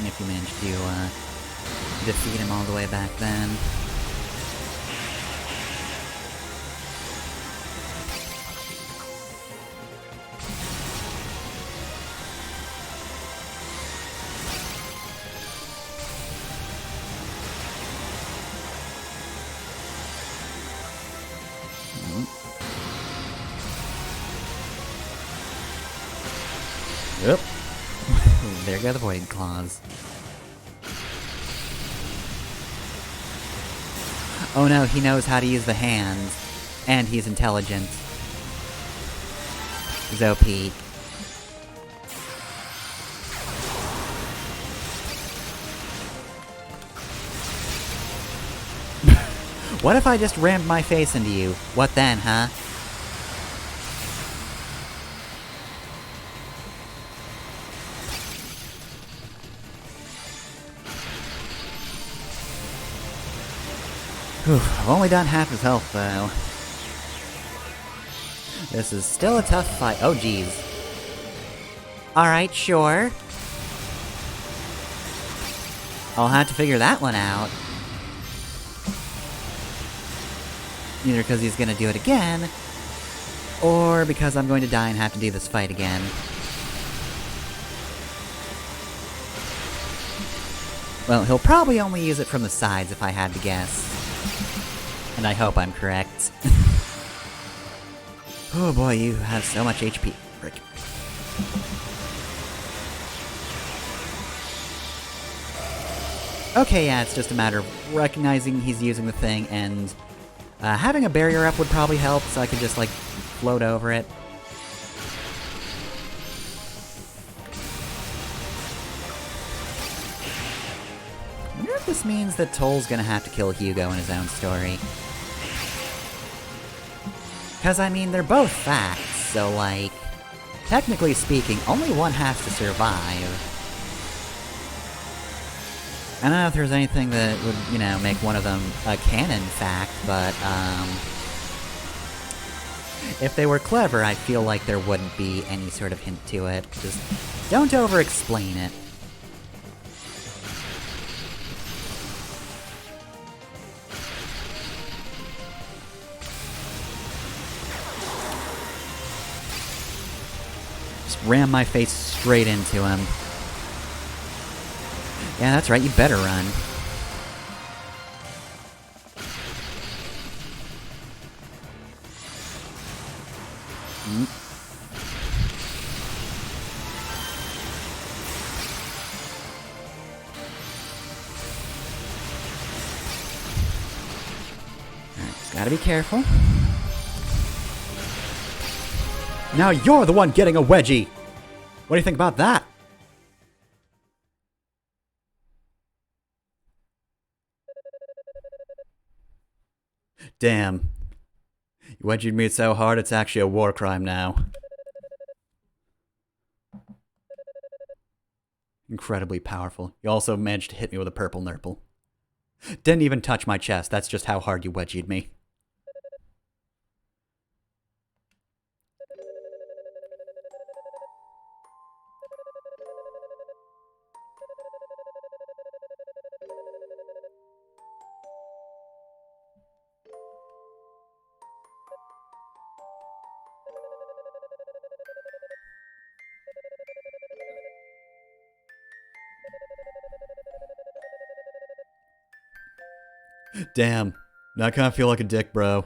If you manage to defeat him all the way back then. Yep. There go the Void Claws. Oh no, he knows how to use the hands. And he's intelligent. He's OP. What if I just rammed my face into you? What then, huh? Whew, I've only done half his health, though. This is still a tough fight. Oh, geez. Alright, sure. I'll have to figure that one out. Either because he's gonna do it again, or because I'm going to die and have to do this fight again. Well, he'll probably only use it from the sides if I had to guess. And I hope I'm correct. Oh boy, you have so much HP. Frick. Okay, yeah, it's just a matter of recognizing he's using the thing, and having a barrier up would probably help, so I could just, like, float over it. I wonder if this means that Toll's gonna have to kill Hugo in his own story. Because, I mean, they're both facts, so, like, technically speaking, only one has to survive. I don't know if there's anything that would, you know, make one of them a canon fact, but, if they were clever, I feel like there wouldn't be any sort of hint to it. Just don't over-explain it. Just ram my face straight into him. Yeah, that's right, you better run. Alright, just gotta be careful. Now you're the one getting a wedgie! What do you think about that? Damn. You wedged me so hard it's actually a war crime now. Incredibly powerful. You also managed to hit me with a purple nurple. Didn't even touch my chest, that's just how hard you wedgied me. Damn. Now I kinda feel like a dick, bro.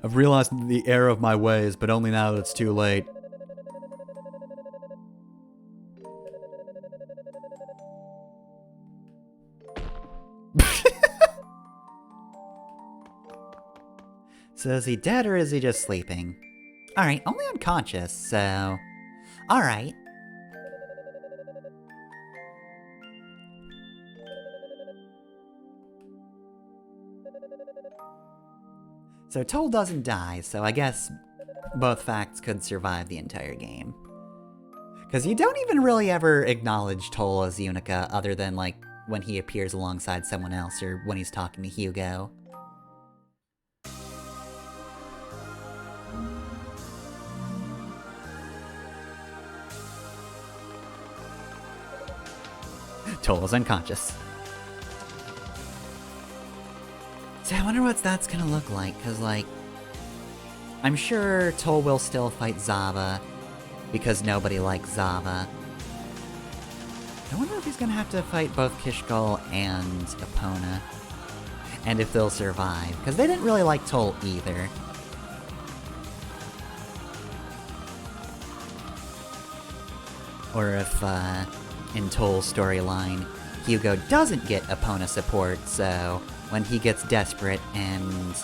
I've realized the error of my ways, but only now that it's too late. So is he dead or is he just sleeping? Alright, only unconscious, so... Alright. So Toll doesn't die, so I guess both facts could survive the entire game. Because you don't even really ever acknowledge Toll as Unica, other than, like, when he appears alongside someone else, or when he's talking to Hugo. Toll is unconscious. So I wonder what that's gonna look like, because, like, I'm sure Toll will still fight Zava, because nobody likes Zava. I wonder if he's gonna have to fight both Kishkol and Epona, and if they'll survive, because they didn't really like Toll either. Or if, in Toll's storyline, Hugo doesn't get Epona support, so when he gets desperate and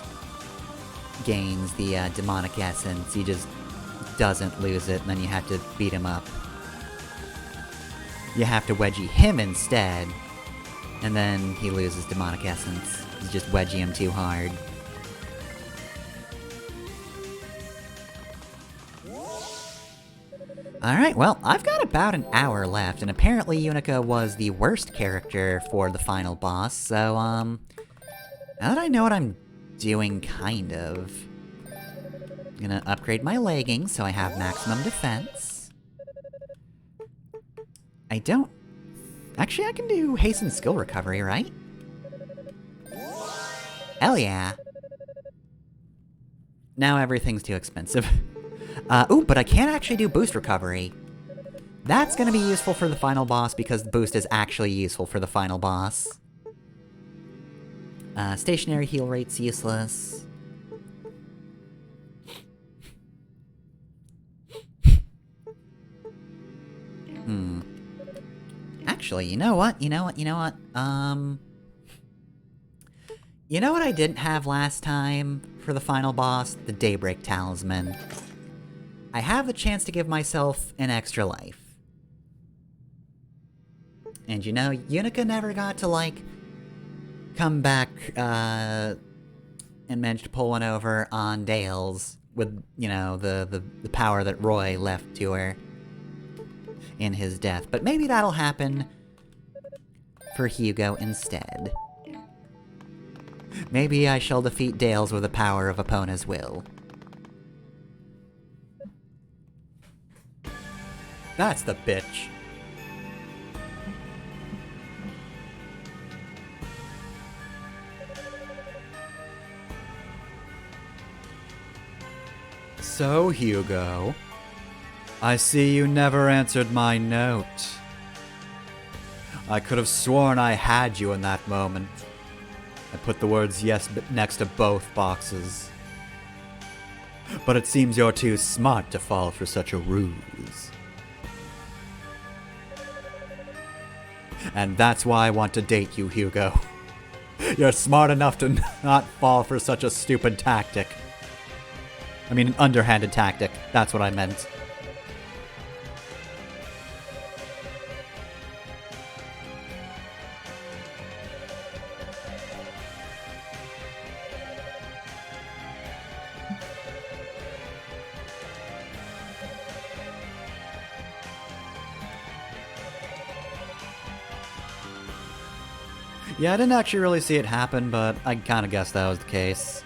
gains the demonic essence, he just doesn't lose it, and then you have to beat him up. You have to wedgie him instead, and then he loses demonic essence. You just wedgie him too hard. Alright, well, I've got about an hour left, and apparently Unica was the worst character for the final boss, so, now that I know what I'm doing, kind of, I'm gonna upgrade my leggings so I have maximum defense. I don't... Actually, I can do hasten skill recovery, right? Hell yeah. Now everything's too expensive. Ooh, but I can actually do boost recovery. That's gonna be useful for the final boss, because boost is actually useful for the final boss. Stationary heal rate's useless. Actually, you know what? You know what I didn't have last time for the final boss? The Daybreak Talisman. I have the chance to give myself an extra life. And you know, Unica never got to, like, come back, and manage to pull one over on Dales with, you know, the power that Roy left to her in his death. But maybe that'll happen for Hugo instead. Maybe I shall defeat Dales with the power of Epona's will. That's the bitch. So, Hugo, I see you never answered my note. I could have sworn I had you in that moment. I put the words yes next to both boxes. But it seems you're too smart to fall for such a ruse. And that's why I want to date you, Hugo. You're smart enough to not fall for such a stupid tactic. I mean, an underhanded tactic. That's what I meant. Yeah, I didn't actually really see it happen, but I kind of guessed that was the case.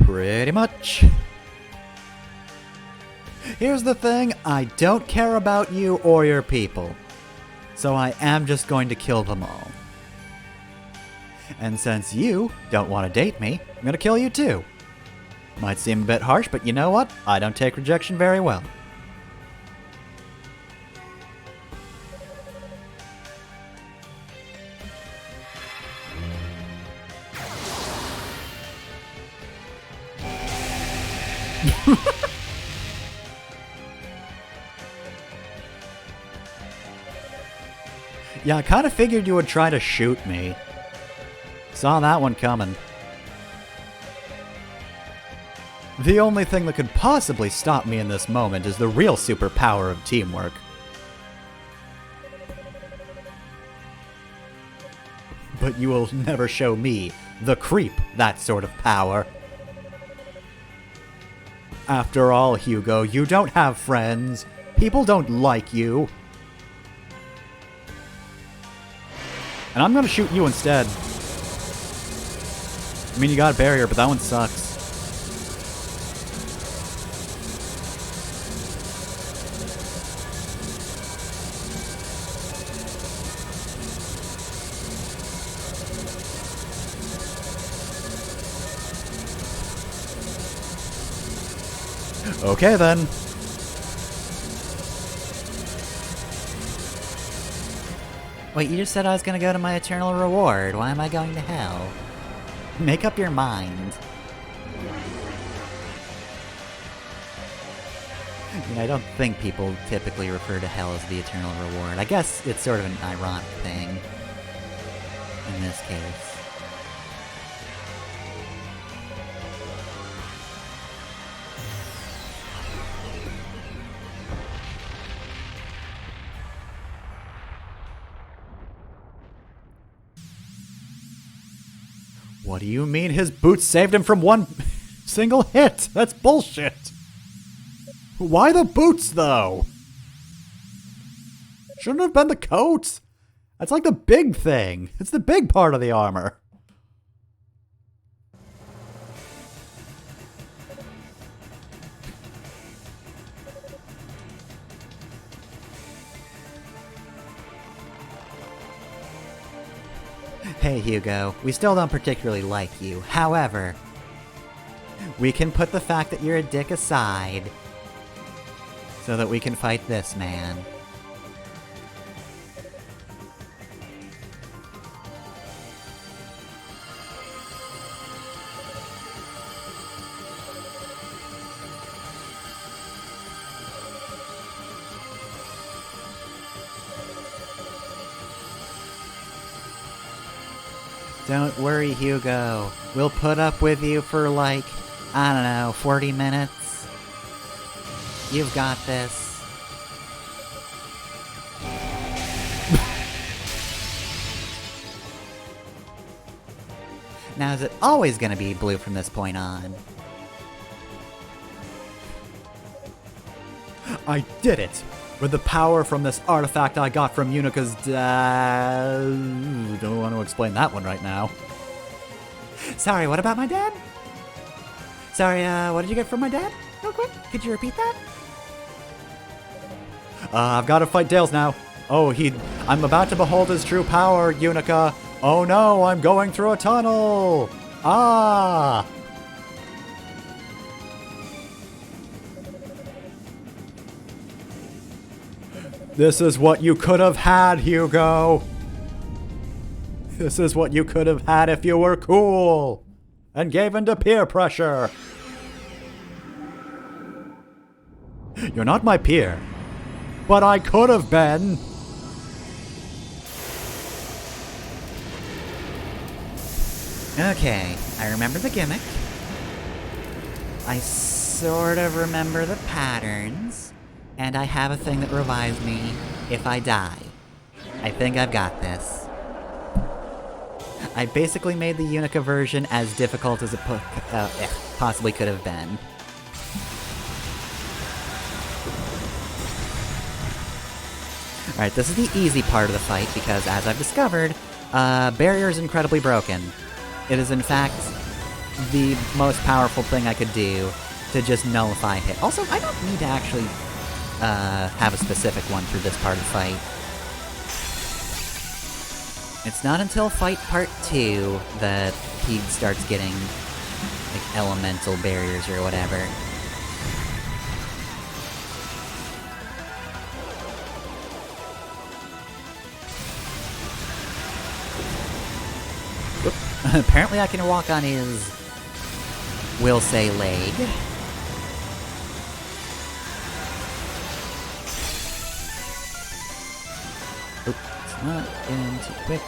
Pretty much. Here's the thing, I don't care about you or your people. So I am just going to kill them all. And since you don't want to date me, I'm gonna kill you too. Might seem a bit harsh, but you know what? I don't take rejection very well. Yeah, I kind of figured you would try to shoot me. Saw that one coming. The only thing that could possibly stop me in this moment is the real superpower of teamwork. But you will never show me, the creep, that sort of power. After all, Hugo, you don't have friends. People don't like you. And I'm gonna shoot you instead. I mean, you got a barrier, but that one sucks. Okay, then. Wait, you just said I was gonna go to my eternal reward. Why am I going to hell? Make up your mind. I mean, I don't think people typically refer to hell as the eternal reward. I guess it's sort of an ironic thing in this case. What do you mean his boots saved him from one single hit? That's bullshit. Why the boots, though? Shouldn't have been the coat. That's like the big thing. It's the big part of the armor. Hey, Hugo, we still don't particularly like you. However, we can put the fact that you're a dick aside so that we can fight this man. Don't worry, Hugo. We'll put up with you for like, I don't know, 40 minutes. You've got this. Now, is it always gonna be blue from this point on? I did it! With the power from this artifact I got from Unica's dad. Don't want to explain that one right now. Sorry, what about my dad? Sorry, what did you get from my dad? Real quick, could you repeat that? I've got to fight Dales now. Oh, I'm about to behold his true power, Unica. Oh no, I'm going through a tunnel. Ah! This is what you could have had, Hugo. This is what you could have had if you were cool and gave in to peer pressure. You're not my peer, but I could have been. Okay, I remember the gimmick. I sort of remember the patterns. And I have a thing that revives me if I die. I think I've got this. I basically made the Unica version as difficult as it possibly could have been. Alright, this is the easy part of the fight because, as I've discovered, barrier is incredibly broken. It is, in fact, the most powerful thing I could do to just nullify a hit. Also, I don't need to actually have a specific one for this part of the fight. It's not until fight part 2 that he starts getting, like, elemental barriers or whatever. Apparently I can walk on his, we'll say, leg. Not get in too quick.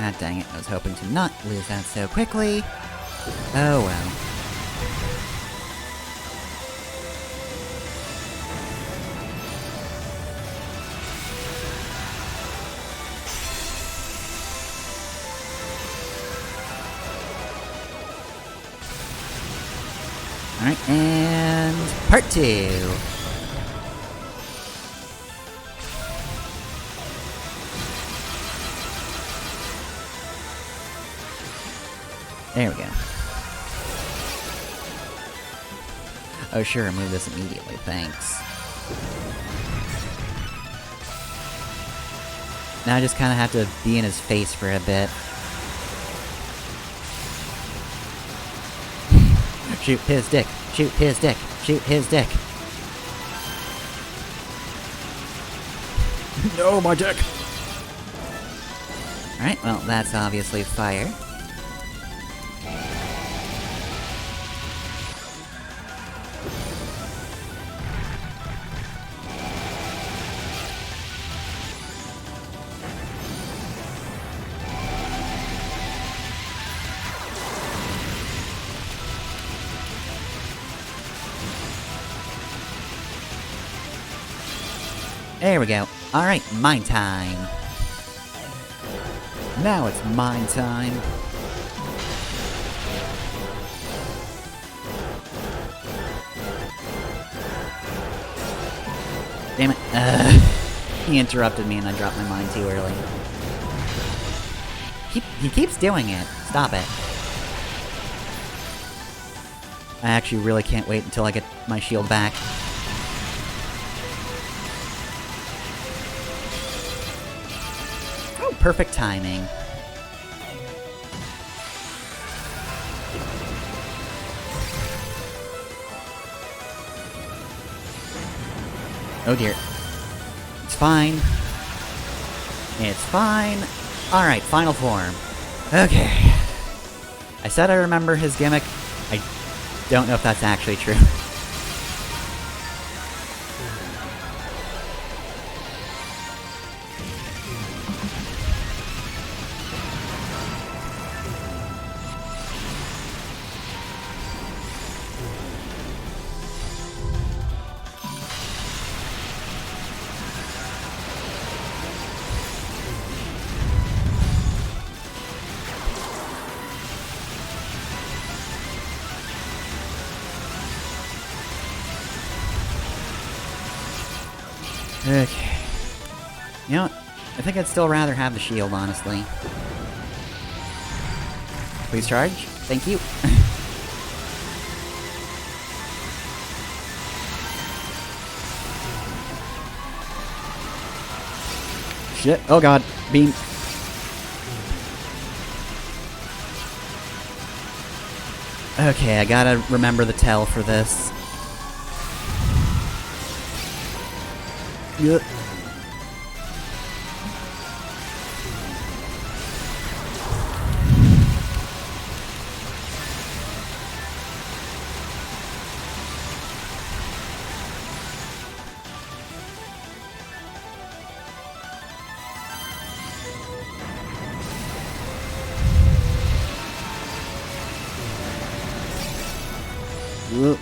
Ah, dang it. I was hoping to not lose that so quickly. Oh well. Alright, and part 2. There we go. Oh sure, remove this immediately, thanks. Now I just kinda have to be in his face for a bit. Shoot his dick! Shoot his dick! Shoot his dick! No, my dick! Alright, well, that's obviously fire. There we go. Alright, mine time. Now it's mine time. Damn it. He interrupted me and I dropped my mine too early. He keeps doing it. Stop it. I actually really can't wait until I get my shield back. Oh, perfect timing. Oh dear. It's fine. It's fine. Alright, final form. Okay. I said I remember his gimmick. I don't know if that's actually true. Okay. You know what? I think I'd still rather have the shield, honestly. Please charge. Thank you. Shit. Oh god. Beam. Okay, I gotta remember the tell for this. Yep. Yep.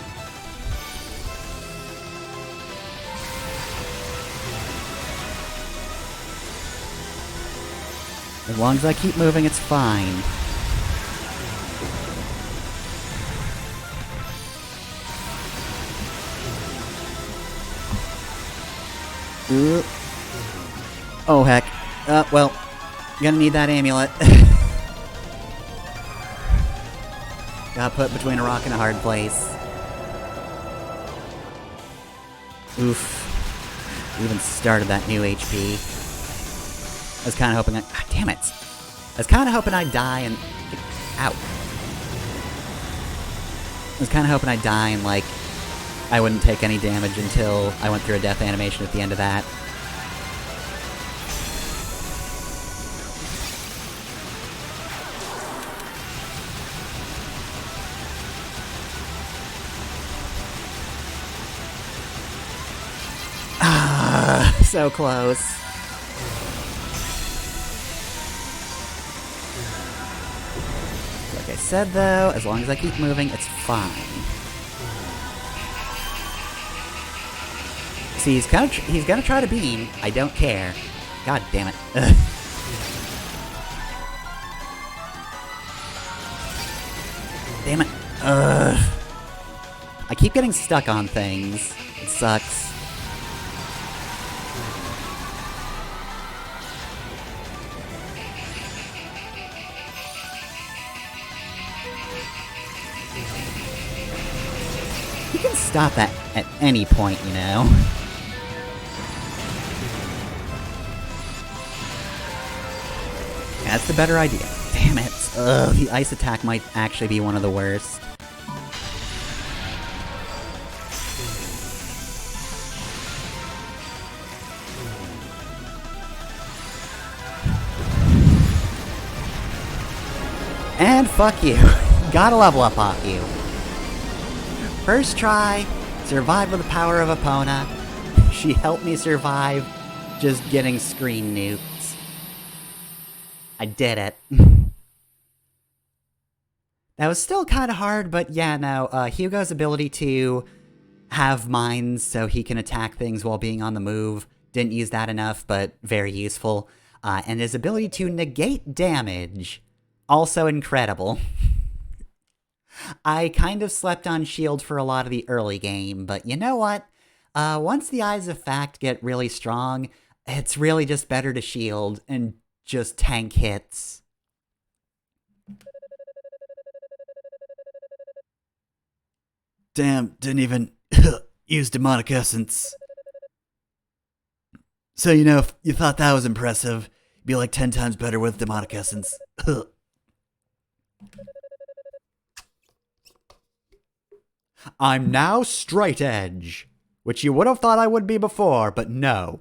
As long as I keep moving, it's fine. Oh heck. Well, gonna need that amulet. Got put between a rock and a hard place. Oof. We even started that new HP. I was kind of hoping God damn it! I was kind of hoping I'd die and... Ow. I was kind of hoping I'd die and, like, I wouldn't take any damage until I went through a death animation at the end of that. So close. Like I said, though, as long as I keep moving, it's fine. See, he's gonna try to beam. I don't care. God damn it. Ugh. Damn it. Ugh. I keep getting stuck on things. It sucks. You can stop that at any point, you know? That's the better idea. Damn it. Ugh, the ice attack might actually be one of the worst. And fuck you. Gotta level up off you. First try, survive with the power of Epona. She helped me survive just getting screen nuked. I did it. That was still kind of hard, but yeah, no, Hugo's ability to have mines so he can attack things while being on the move, didn't use that enough, but very useful. And his ability to negate damage, also incredible. I kind of slept on shield for a lot of the early game, but you know what? Once the Eyes of Fact get really strong, it's really just better to shield and just tank hits. Damn, didn't even use Demonic Essence. So, you know, if you thought that was impressive, it'd be like 10 times better with Demonic Essence. I'm now straight edge, which you would have thought I would be before, but no.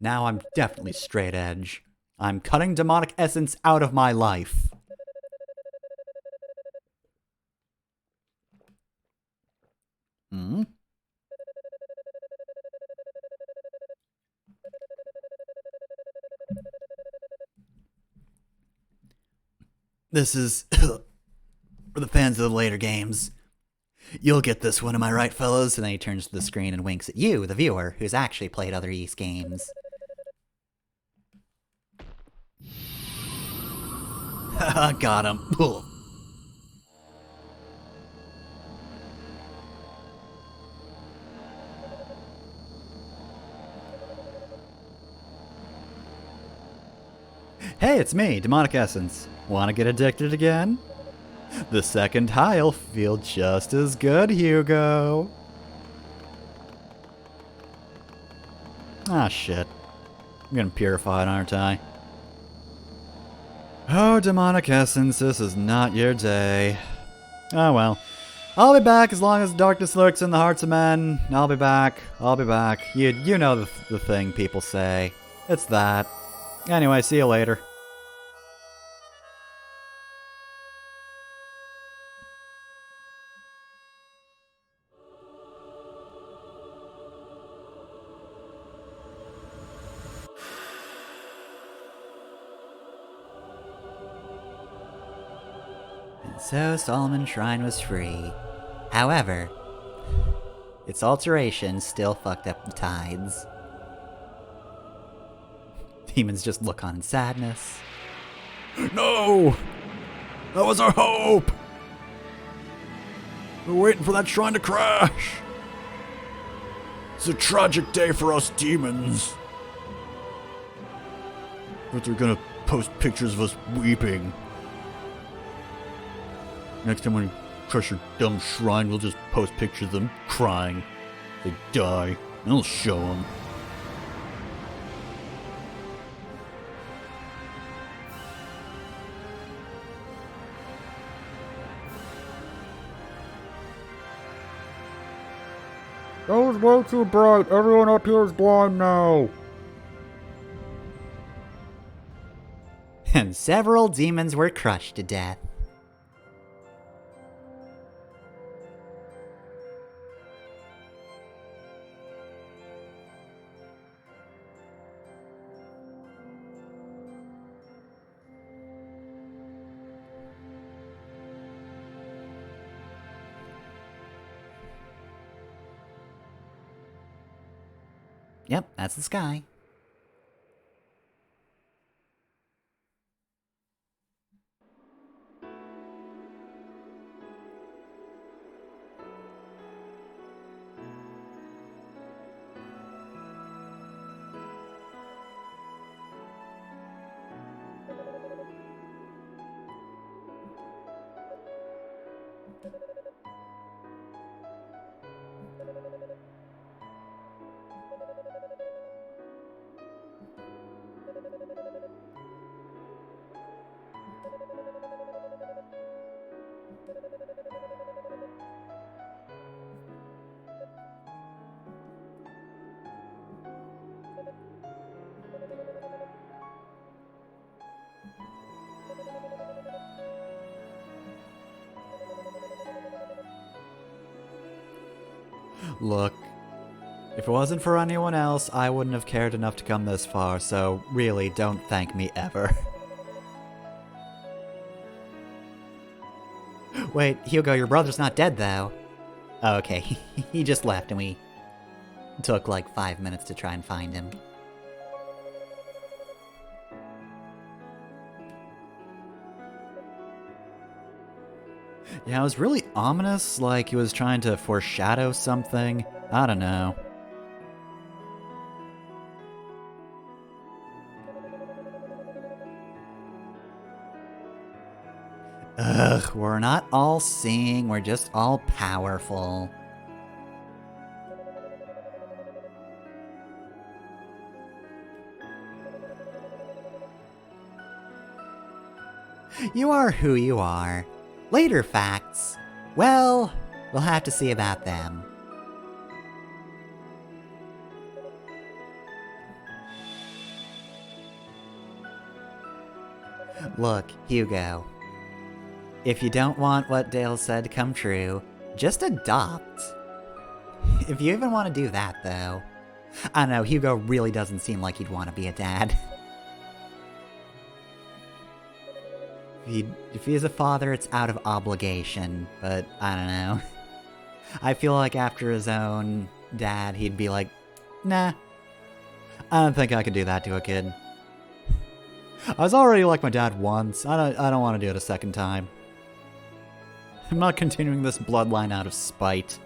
Now I'm definitely straight edge. I'm cutting Demonic Essence out of my life. Hmm? This is for the fans of the later games. You'll get this one, am I right, fellas? And then he turns to the screen and winks at you, the viewer, who's actually played other Ys games. Haha, got him. Hey, it's me, Demonic Essence. Wanna get addicted again? The second high'll feel just as good, Hugo. Ah, shit. I'm getting purified, aren't I? Oh, Demonic Essence, this is not your day. Oh well. I'll be back as long as darkness lurks in the hearts of men. I'll be back. I'll be back. You know the thing people say. It's that. Anyway, see you later. And so Solomon's Shrine was free. However, its alteration still fucked up the tides. Demons just look on in sadness. No! That was our hope! We're waiting for that shrine to crash! It's a tragic day for us demons. But they're gonna post pictures of us weeping. Next time when we crush your dumb shrine, we'll just post pictures of them crying. They die, and we'll show them. That was way too bright. Everyone up here is blind now. And several demons were crushed to death. Yep, that's the sky. Look, if it wasn't for anyone else, I wouldn't have cared enough to come this far, so really, don't thank me ever. Wait, Hugo, your brother's not dead, though. Oh, okay, he just left and we took like 5 minutes to try and find him. Yeah, it was really ominous, like he was trying to foreshadow something. I don't know. Ugh, we're not all seeing, we're just all powerful. You are who you are. Later facts. Well, we'll have to see about them. Look, Hugo. If you don't want what Dale said to come true, just adopt. If you even want to do that, though. I don't know, Hugo really doesn't seem like he'd want to be a dad. If he's a father, it's out of obligation, but I don't know. I feel like after his own dad, he'd be like, nah, I don't think I could do that to a kid. I was already like my dad once. I don't want to do it a second time. I'm not continuing this bloodline out of spite.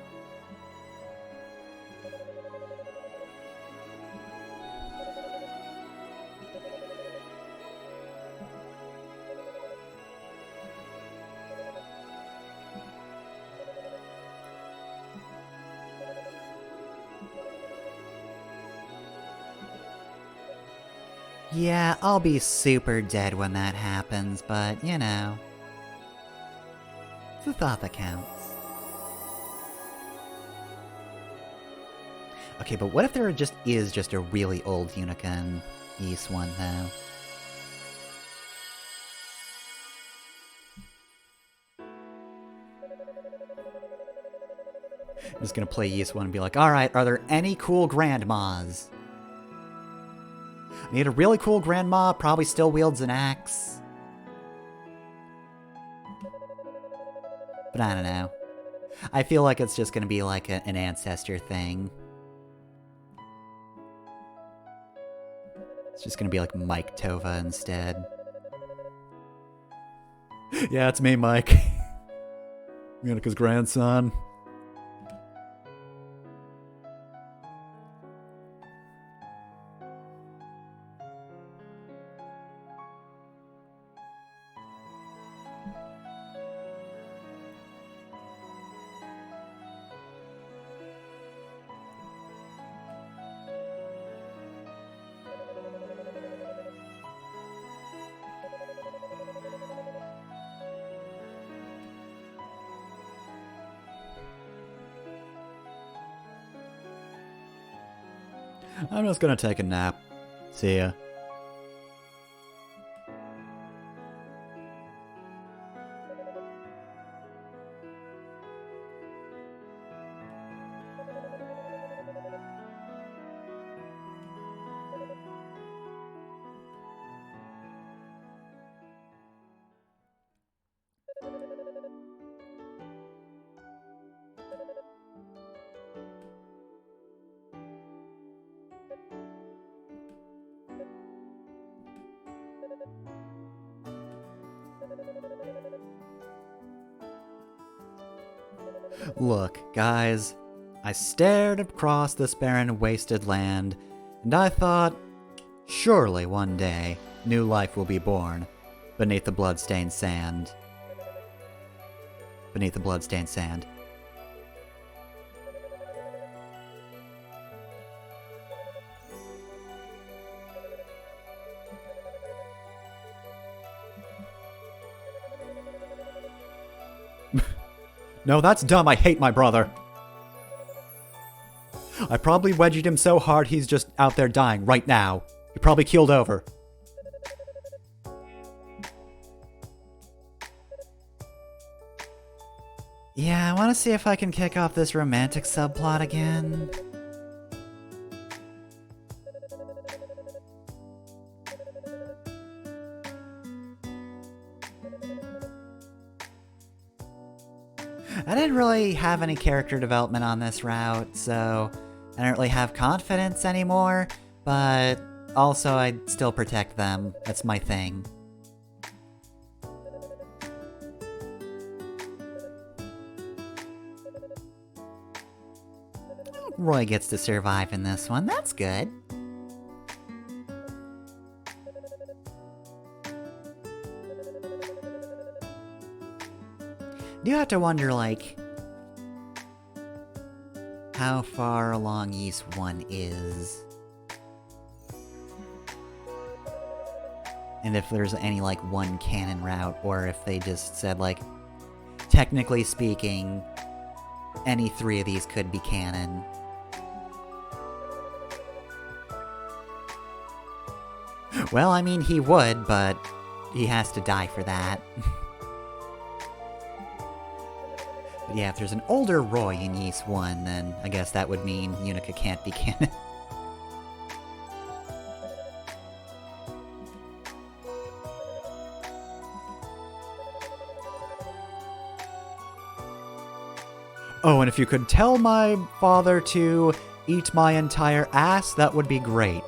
yeah, I'll be super dead when that happens, but, you know. It's the thought that counts. Okay, but what if there is just a really old Unica in East one, though? I'm just gonna play Yeast one and be like, alright, are there any cool grandmas? I need a really cool grandma, probably still wields an axe. But I don't know. I feel like it's just gonna be like an ancestor thing. It's just gonna be like Mike Tova instead. Yeah, it's me, Mike. Unica's grandson. I'm just gonna take a nap. See ya. Look, guys, I stared across this barren, wasted land, and I thought, surely one day, new life will be born beneath the bloodstained sand. Beneath the bloodstained sand. No, that's dumb. I hate my brother. I probably wedged him so hard he's just out there dying right now. He probably keeled over. Yeah, I want to see if I can kick off this romantic subplot again. I didn't really have any character development on this route, so I don't really have confidence anymore, but also I'd still protect them. That's my thing. Roy gets to survive in this one. That's good. You have to wonder, like, how far along East 1 is. And if there's any, like, one canon route, or if they just said, like, technically speaking, any three of these could be canon. Well, I mean, he would, but he has to die for that. But yeah, if there's an older Roy in Ys 1, then I guess that would mean Unica can't be canon. Oh, and if you could tell my father to eat my entire ass, that would be great.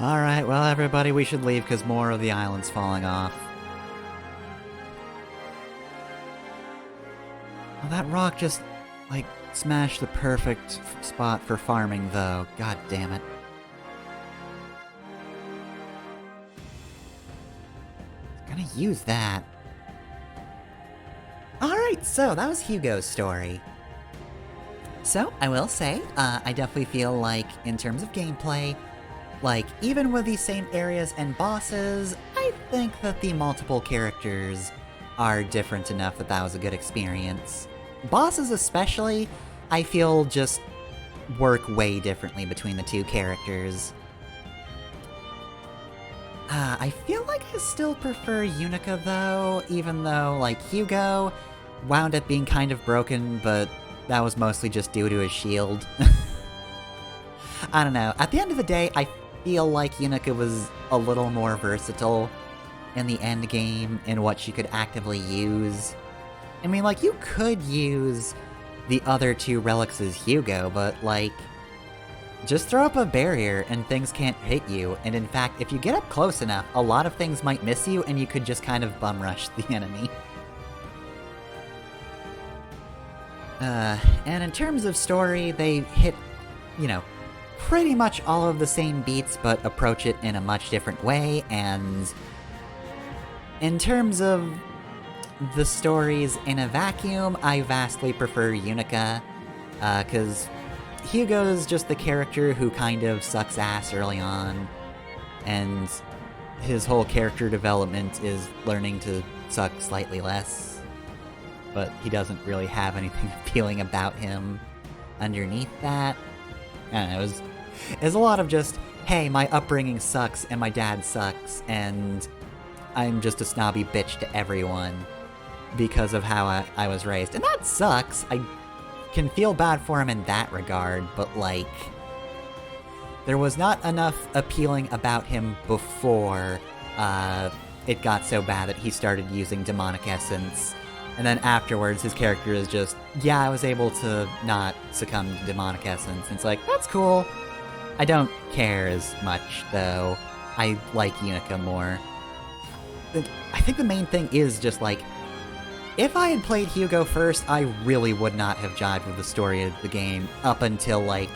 Alright, well everybody, we should leave because more of the island's falling off. Well, that rock just, like, smashed the perfect spot for farming, though. God damn it. Gonna use that. Alright, so that was Hugo's story. So, I will say, I definitely feel like, in terms of gameplay, like, even with these same areas and bosses, I think that the multiple characters are different enough that that was a good experience. Bosses especially, I feel just work way differently between the two characters. I feel like I still prefer Unica though, even though, like, Hugo wound up being kind of broken, but that was mostly just due to his shield. I don't know, at the end of the day, I feel like Unica was a little more versatile in the end game in what she could actively use. I mean, like, you could use the other two relics as Hugo, but, like, just throw up a barrier and things can't hit you, and in fact, if you get up close enough, a lot of things might miss you and you could just kind of bum rush the enemy. And in terms of story, they hit, you know, pretty much all of the same beats, but approach it in a much different way, and in terms of the stories in a vacuum, I vastly prefer Unica, because Hugo's just the character who kind of sucks ass early on, and his whole character development is learning to suck slightly less, but he doesn't really have anything appealing about him underneath that. I don't know, it was a lot of just, hey, my upbringing sucks and my dad sucks, and I'm just a snobby bitch to everyone because of how I was raised. And that sucks. I can feel bad for him in that regard, but like, there was not enough appealing about him before it got so bad that he started using demonic essence. And then afterwards, his character is just, yeah, I was able to not succumb to demonic essence. And it's like, that's cool. I don't care as much, though. I like Unica more. I think the main thing is just like, if I had played Hugo first, I really would not have jived with the story of the game up until, like,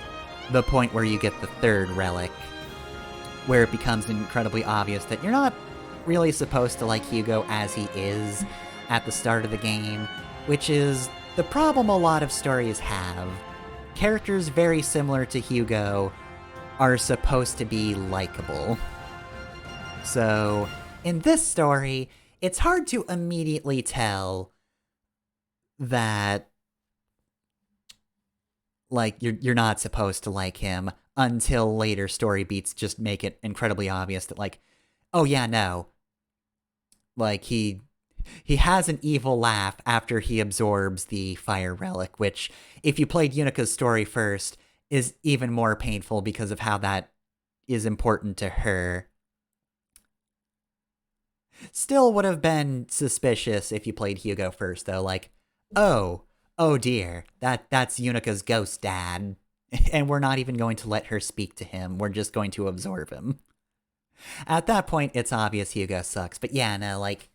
the point where you get the third relic, where it becomes incredibly obvious that you're not really supposed to like Hugo as he is at the start of the game, which is the problem a lot of stories have. Characters very similar to Hugo are supposed to be likable. So, in this story, it's hard to immediately tell that, like, you're not supposed to like him until later story beats just make it incredibly obvious that, like, oh yeah, no. Like, he has an evil laugh after he absorbs the fire relic, which, if you played Unica's story first, is even more painful because of how that is important to her. Still would have been suspicious if you played Hugo first, though. Like, oh dear, that's Unica's ghost dad, and we're not even going to let her speak to him. We're just going to absorb him. At that point, it's obvious Hugo sucks. But yeah, no, like,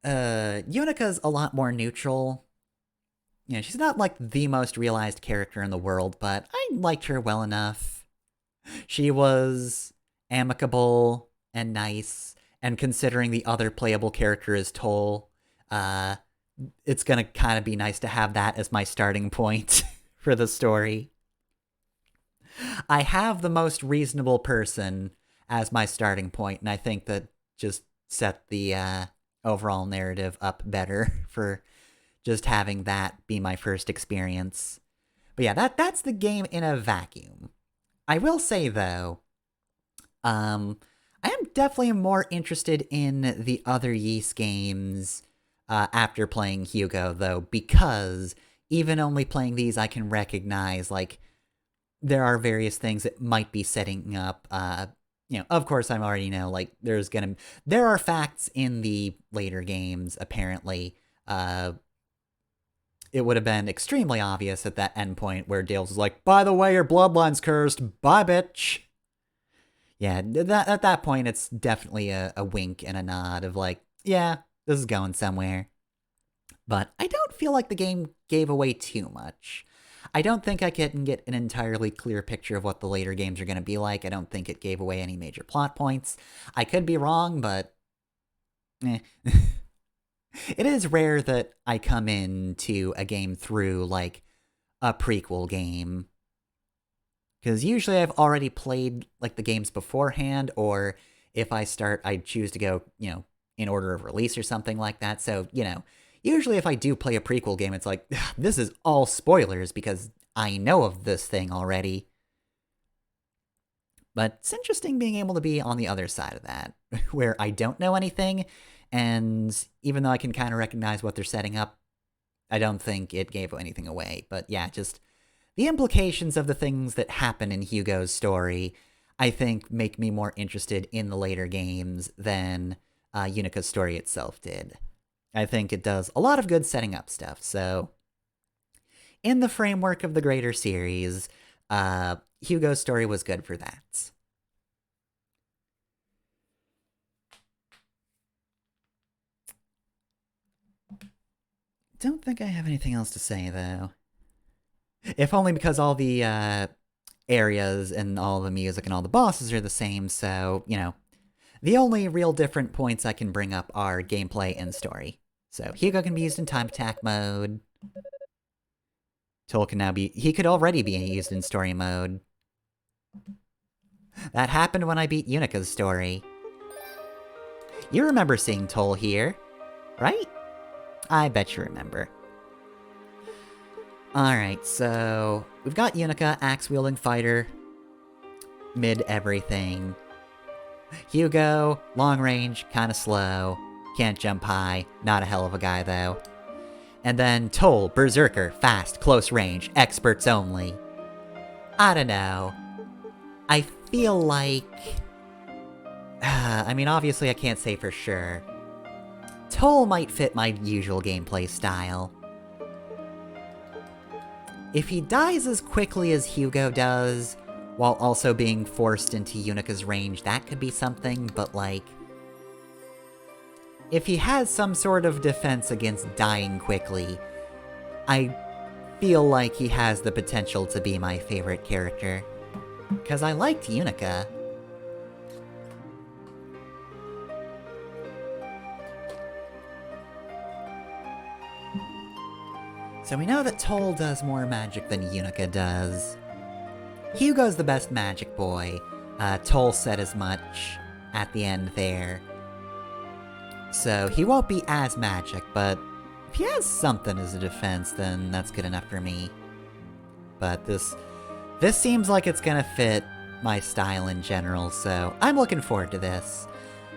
Unica's a lot more neutral. You know, she's not, like, the most realized character in the world, but I liked her well enough. She was amicable and nice, and considering the other playable character is Toll, it's gonna kind of be nice to have that as my starting point for the story. I have the most reasonable person as my starting point, and I think that just set the overall narrative up better for just having that be my first experience. But yeah, that's the game in a vacuum. I will say, though, I am definitely more interested in the other Ys games after playing Hugo, though, because even only playing these, I can recognize, like, there are various things that might be setting up. You know, of course, I already know, like, there are facts in the later games, apparently. It would have been extremely obvious at that endpoint where Dales is like, by the way, your bloodline's cursed. Bye, bitch. Yeah, at that point, it's definitely a wink and a nod of like, yeah, this is going somewhere. But I don't feel like the game gave away too much. I don't think I can get an entirely clear picture of what the later games are going to be like. I don't think it gave away any major plot points. I could be wrong, but eh. It is rare that I come into a game through, like, a prequel game. Because usually I've already played, like, the games beforehand, or if I start, I choose to go, you know, in order of release or something like that. So, you know, usually if I do play a prequel game, it's like, this is all spoilers because I know of this thing already. But it's interesting being able to be on the other side of that, where I don't know anything, and even though I can kind of recognize what they're setting up, I don't think it gave anything away. But yeah, just the implications of the things that happen in Hugo's story, I think, make me more interested in the later games than Unica's story itself did. I think it does a lot of good setting up stuff, so in the framework of the greater series, Hugo's story was good for that. Don't think I have anything else to say, though. If only because all the areas and all the music and all the bosses are the same, so, you know, the only real different points I can bring up are gameplay and story. So, Hugo can be used in time attack mode. Toll can now be... He could already be used in story mode. That happened when I beat Yunika's story. You remember seeing Toll here, right? I bet you remember. Alright, so we've got Yunika, axe-wielding fighter, mid-everything. Hugo, long range, kinda slow, can't jump high, not a hell of a guy though. And then Toll, berserker, fast, close range, experts only. I don't know. I feel like... I mean, obviously I can't say for sure. Toll might fit my usual gameplay style. If he dies as quickly as Hugo does, while also being forced into Yunika's range, that could be something, but like... if he has some sort of defense against dying quickly, I feel like he has the potential to be my favorite character. Because I liked Yunika. So we know that Toll does more magic than Yunika does. Hugo's the best magic boy. Toll said as much at the end there. So he won't be as magic, but if he has something as a defense, then that's good enough for me. But this seems like it's gonna fit my style in general, so I'm looking forward to this.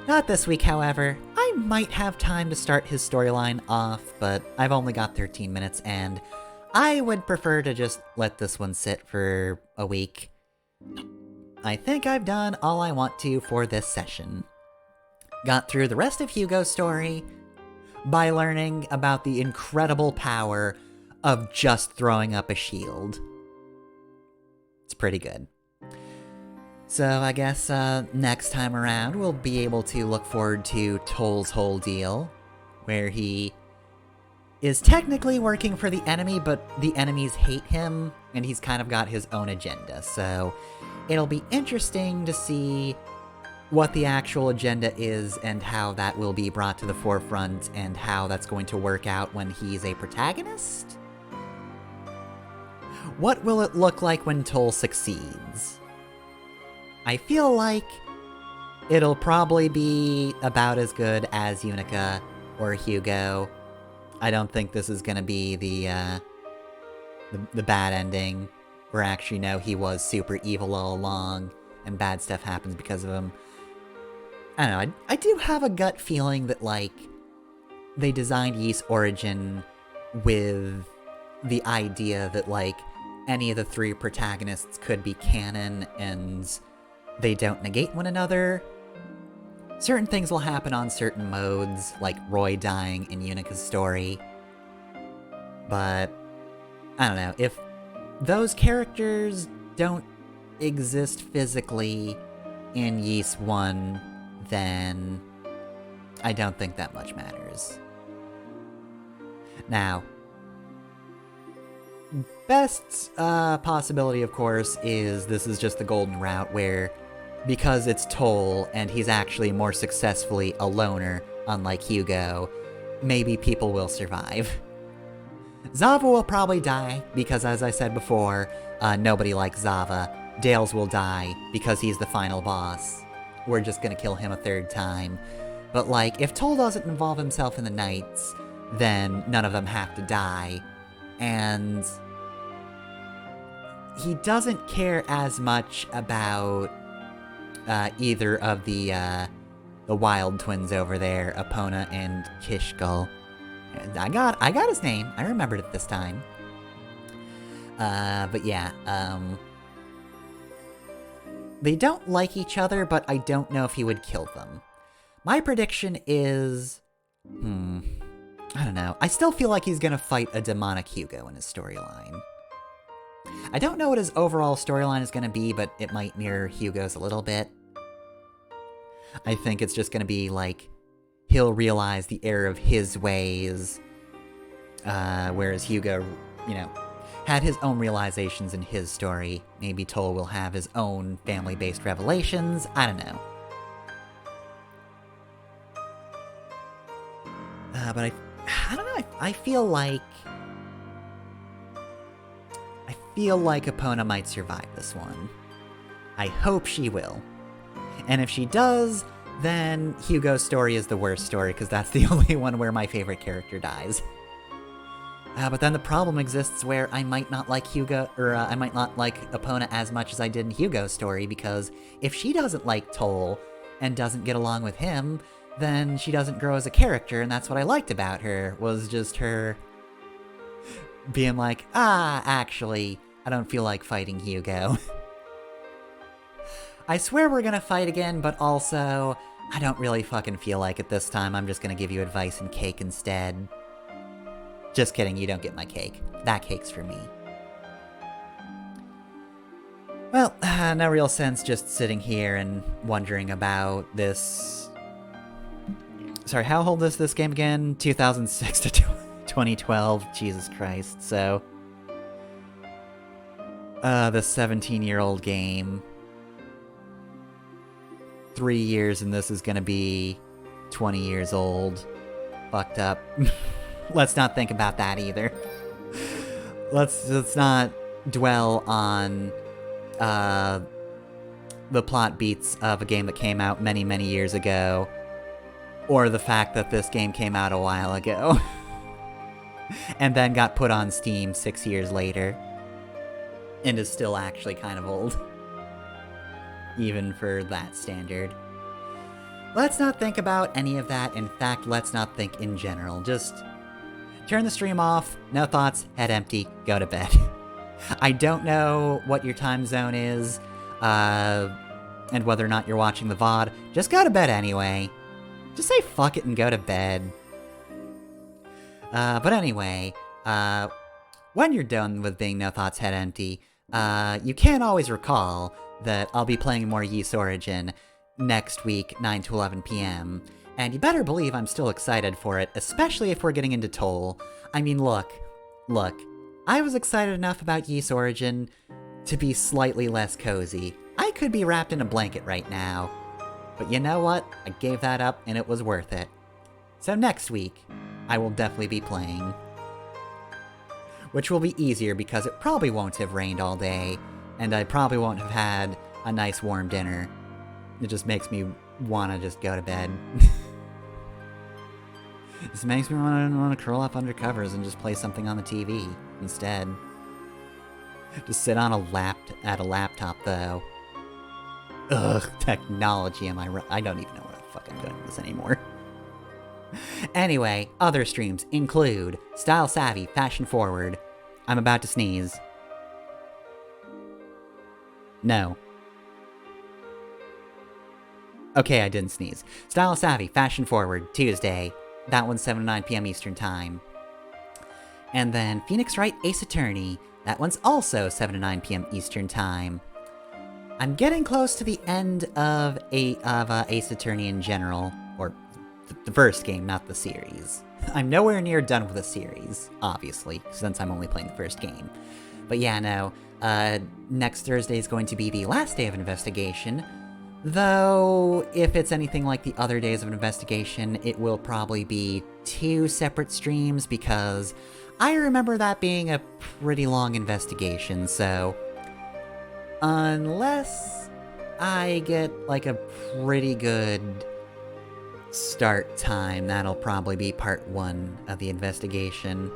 Not this week, however. I might have time to start his storyline off, but I've only got 13 minutes, and I would prefer to just let this one sit for a week. I think I've done all I want to for this session. Got through the rest of Hugo's story by learning about the incredible power of just throwing up a shield. It's pretty good. So I guess next time around we'll be able to look forward to Toll's whole deal, where he is technically working for the enemy, but the enemies hate him, and he's kind of got his own agenda. So it'll be interesting to see what the actual agenda is and how that will be brought to the forefront and how that's going to work out when he's a protagonist? What will it look like when Toll succeeds? I feel like it'll probably be about as good as Yunika or Hugo. I don't think this is gonna be the bad ending, where actually no, he was super evil all along, and bad stuff happens because of him. I don't know, I do have a gut feeling that, like, they designed Ys Origin with the idea that, like, any of the three protagonists could be canon, and they don't negate one another. Certain things will happen on certain modes, like Roy dying in Yunika's story. But, I don't know, if those characters don't exist physically in Ys 1, then I don't think that much matters. Now, best possibility, of course, is this is just the golden route where, because it's Toll and he's actually more successfully a loner, unlike Hugo, maybe people will survive. Zava will probably die, because as I said before, nobody likes Zava. Dales will die, because he's the final boss. We're just gonna kill him a third time. But like, if Toll doesn't involve himself in the Knights, then none of them have to die. And he doesn't care as much about either of the Wild Twins over there, Epona and Kishkul. I got his name. I remembered it this time. But yeah, they don't like each other, but I don't know if he would kill them. My prediction is... I don't know. I still feel like he's gonna fight a demonic Hugo in his storyline. I don't know what his overall storyline is gonna be, but it might mirror Hugo's a little bit. I think it's just gonna be like, he'll realize the error of his ways, whereas Hugo, you know, had his own realizations in his story. Maybe Toll will have his own family-based revelations. I don't know. But I don't know. I feel like Epona might survive this one. I hope she will. And if she does, then Hugo's story is the worst story, because that's the only one where my favorite character dies. But then the problem exists where I might not like Hugo, or I might not like Epona as much as I did in Hugo's story, because if she doesn't like Toll and doesn't get along with him, then she doesn't grow as a character, and that's what I liked about her, was just her being like, actually, I don't feel like fighting Hugo. I swear we're gonna fight again, but also, I don't really fucking feel like it this time. I'm just gonna give you advice and cake instead. Just kidding, you don't get my cake. That cake's for me. Well, no real sense just sitting here and wondering about this... Sorry, how old is this game again? 2006 to 2012. Jesus Christ, so... the 17-year-old game. 3 years and this is gonna be 20 years old. Fucked up. Let's not think about that either. Let's not dwell on the plot beats of a game that came out many, many years ago, or the fact that this game came out a while ago, and then got put on Steam 6 years later, and is still actually kind of old, even for that standard. Let's not think about any of that. In fact, let's not think in general. Just turn the stream off, no thoughts, head empty, go to bed. I don't know what your time zone is, and whether or not you're watching the VOD. Just go to bed anyway. Just say fuck it and go to bed. But anyway, when you're done with being no thoughts, head empty, you can always recall that I'll be playing more Ys Origin next week, 9 to 11 p.m., and you better believe I'm still excited for it, especially if we're getting into Toll. I mean, look, I was excited enough about Ys Origin to be slightly less cozy. I could be wrapped in a blanket right now. But you know what? I gave that up, and it was worth it. So next week, I will definitely be playing. Which will be easier because it probably won't have rained all day, and I probably won't have had a nice warm dinner. It just makes me want to just go to bed. This makes me want to curl up under covers and just play something on the TV instead. Just sit on at a laptop, though. Ugh, technology, am I right? I don't even know what the fuck I'm doing with this anymore. Anyway, other streams include Style Savvy, Fashion Forward. I'm about to sneeze. No. Okay, I didn't sneeze. Style Savvy, Fashion Forward, Tuesday. That one's 7 to 9 p.m. Eastern Time. And then Phoenix Wright Ace Attorney. That one's also 7 to 9 p.m. Eastern Time. I'm getting close to the end of Ace Attorney in general, or the first game, not the series. I'm nowhere near done with the series, obviously, since I'm only playing the first game. But yeah, no, next Thursday is going to be the last day of Investigation, though if it's anything like the other days of Investigation, it will probably be 2 separate streams, because I remember that being a pretty long investigation, so... Unless I get, like, a pretty good start time, that'll probably be part 1 of the investigation.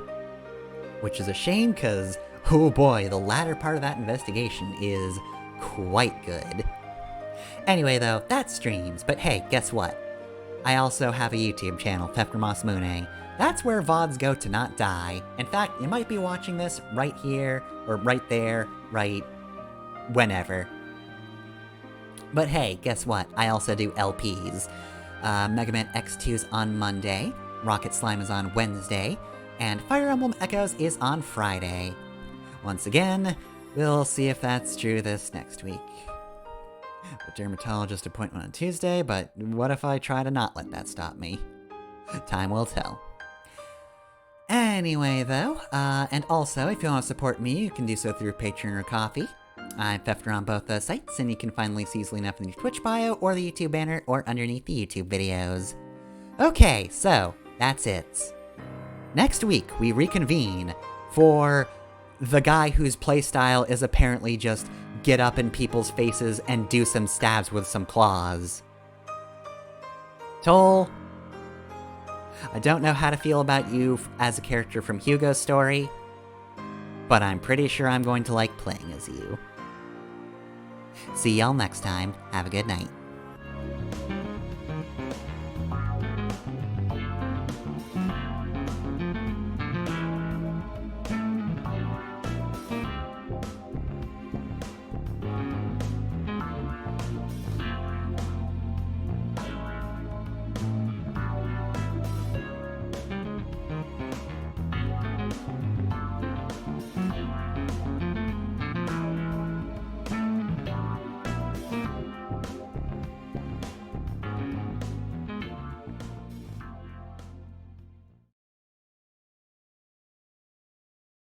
Which is a shame, because, oh boy, the latter part of that investigation is quite good. Anyway, though, that's streams, but hey, guess what? I also have a YouTube channel, Peppermoss Mune. That's where VODs go to not die. In fact, you might be watching this right here, or right there, right... whenever. But hey, guess what? I also do LPs. Mega Man X2's on Monday, Rocket Slime is on Wednesday, and Fire Emblem Echoes is on Friday. Once again, we'll see if that's true this next week. A dermatologist appointment on Tuesday, but what if I try to not let that stop me? Time will tell. Anyway, though, and also, if you want to support me, you can do so through Patreon or Ko-fi. I'm Pefter on both those sites, and you can find links easily enough in the Twitch bio, or the YouTube banner, or underneath the YouTube videos. Okay, so, that's it. Next week, we reconvene for the guy whose playstyle is apparently just get up in people's faces and do some stabs with some claws. Toll, I don't know how to feel about you as a character from Hugo's story, but I'm pretty sure I'm going to like playing as you. See y'all next time. Have a good night.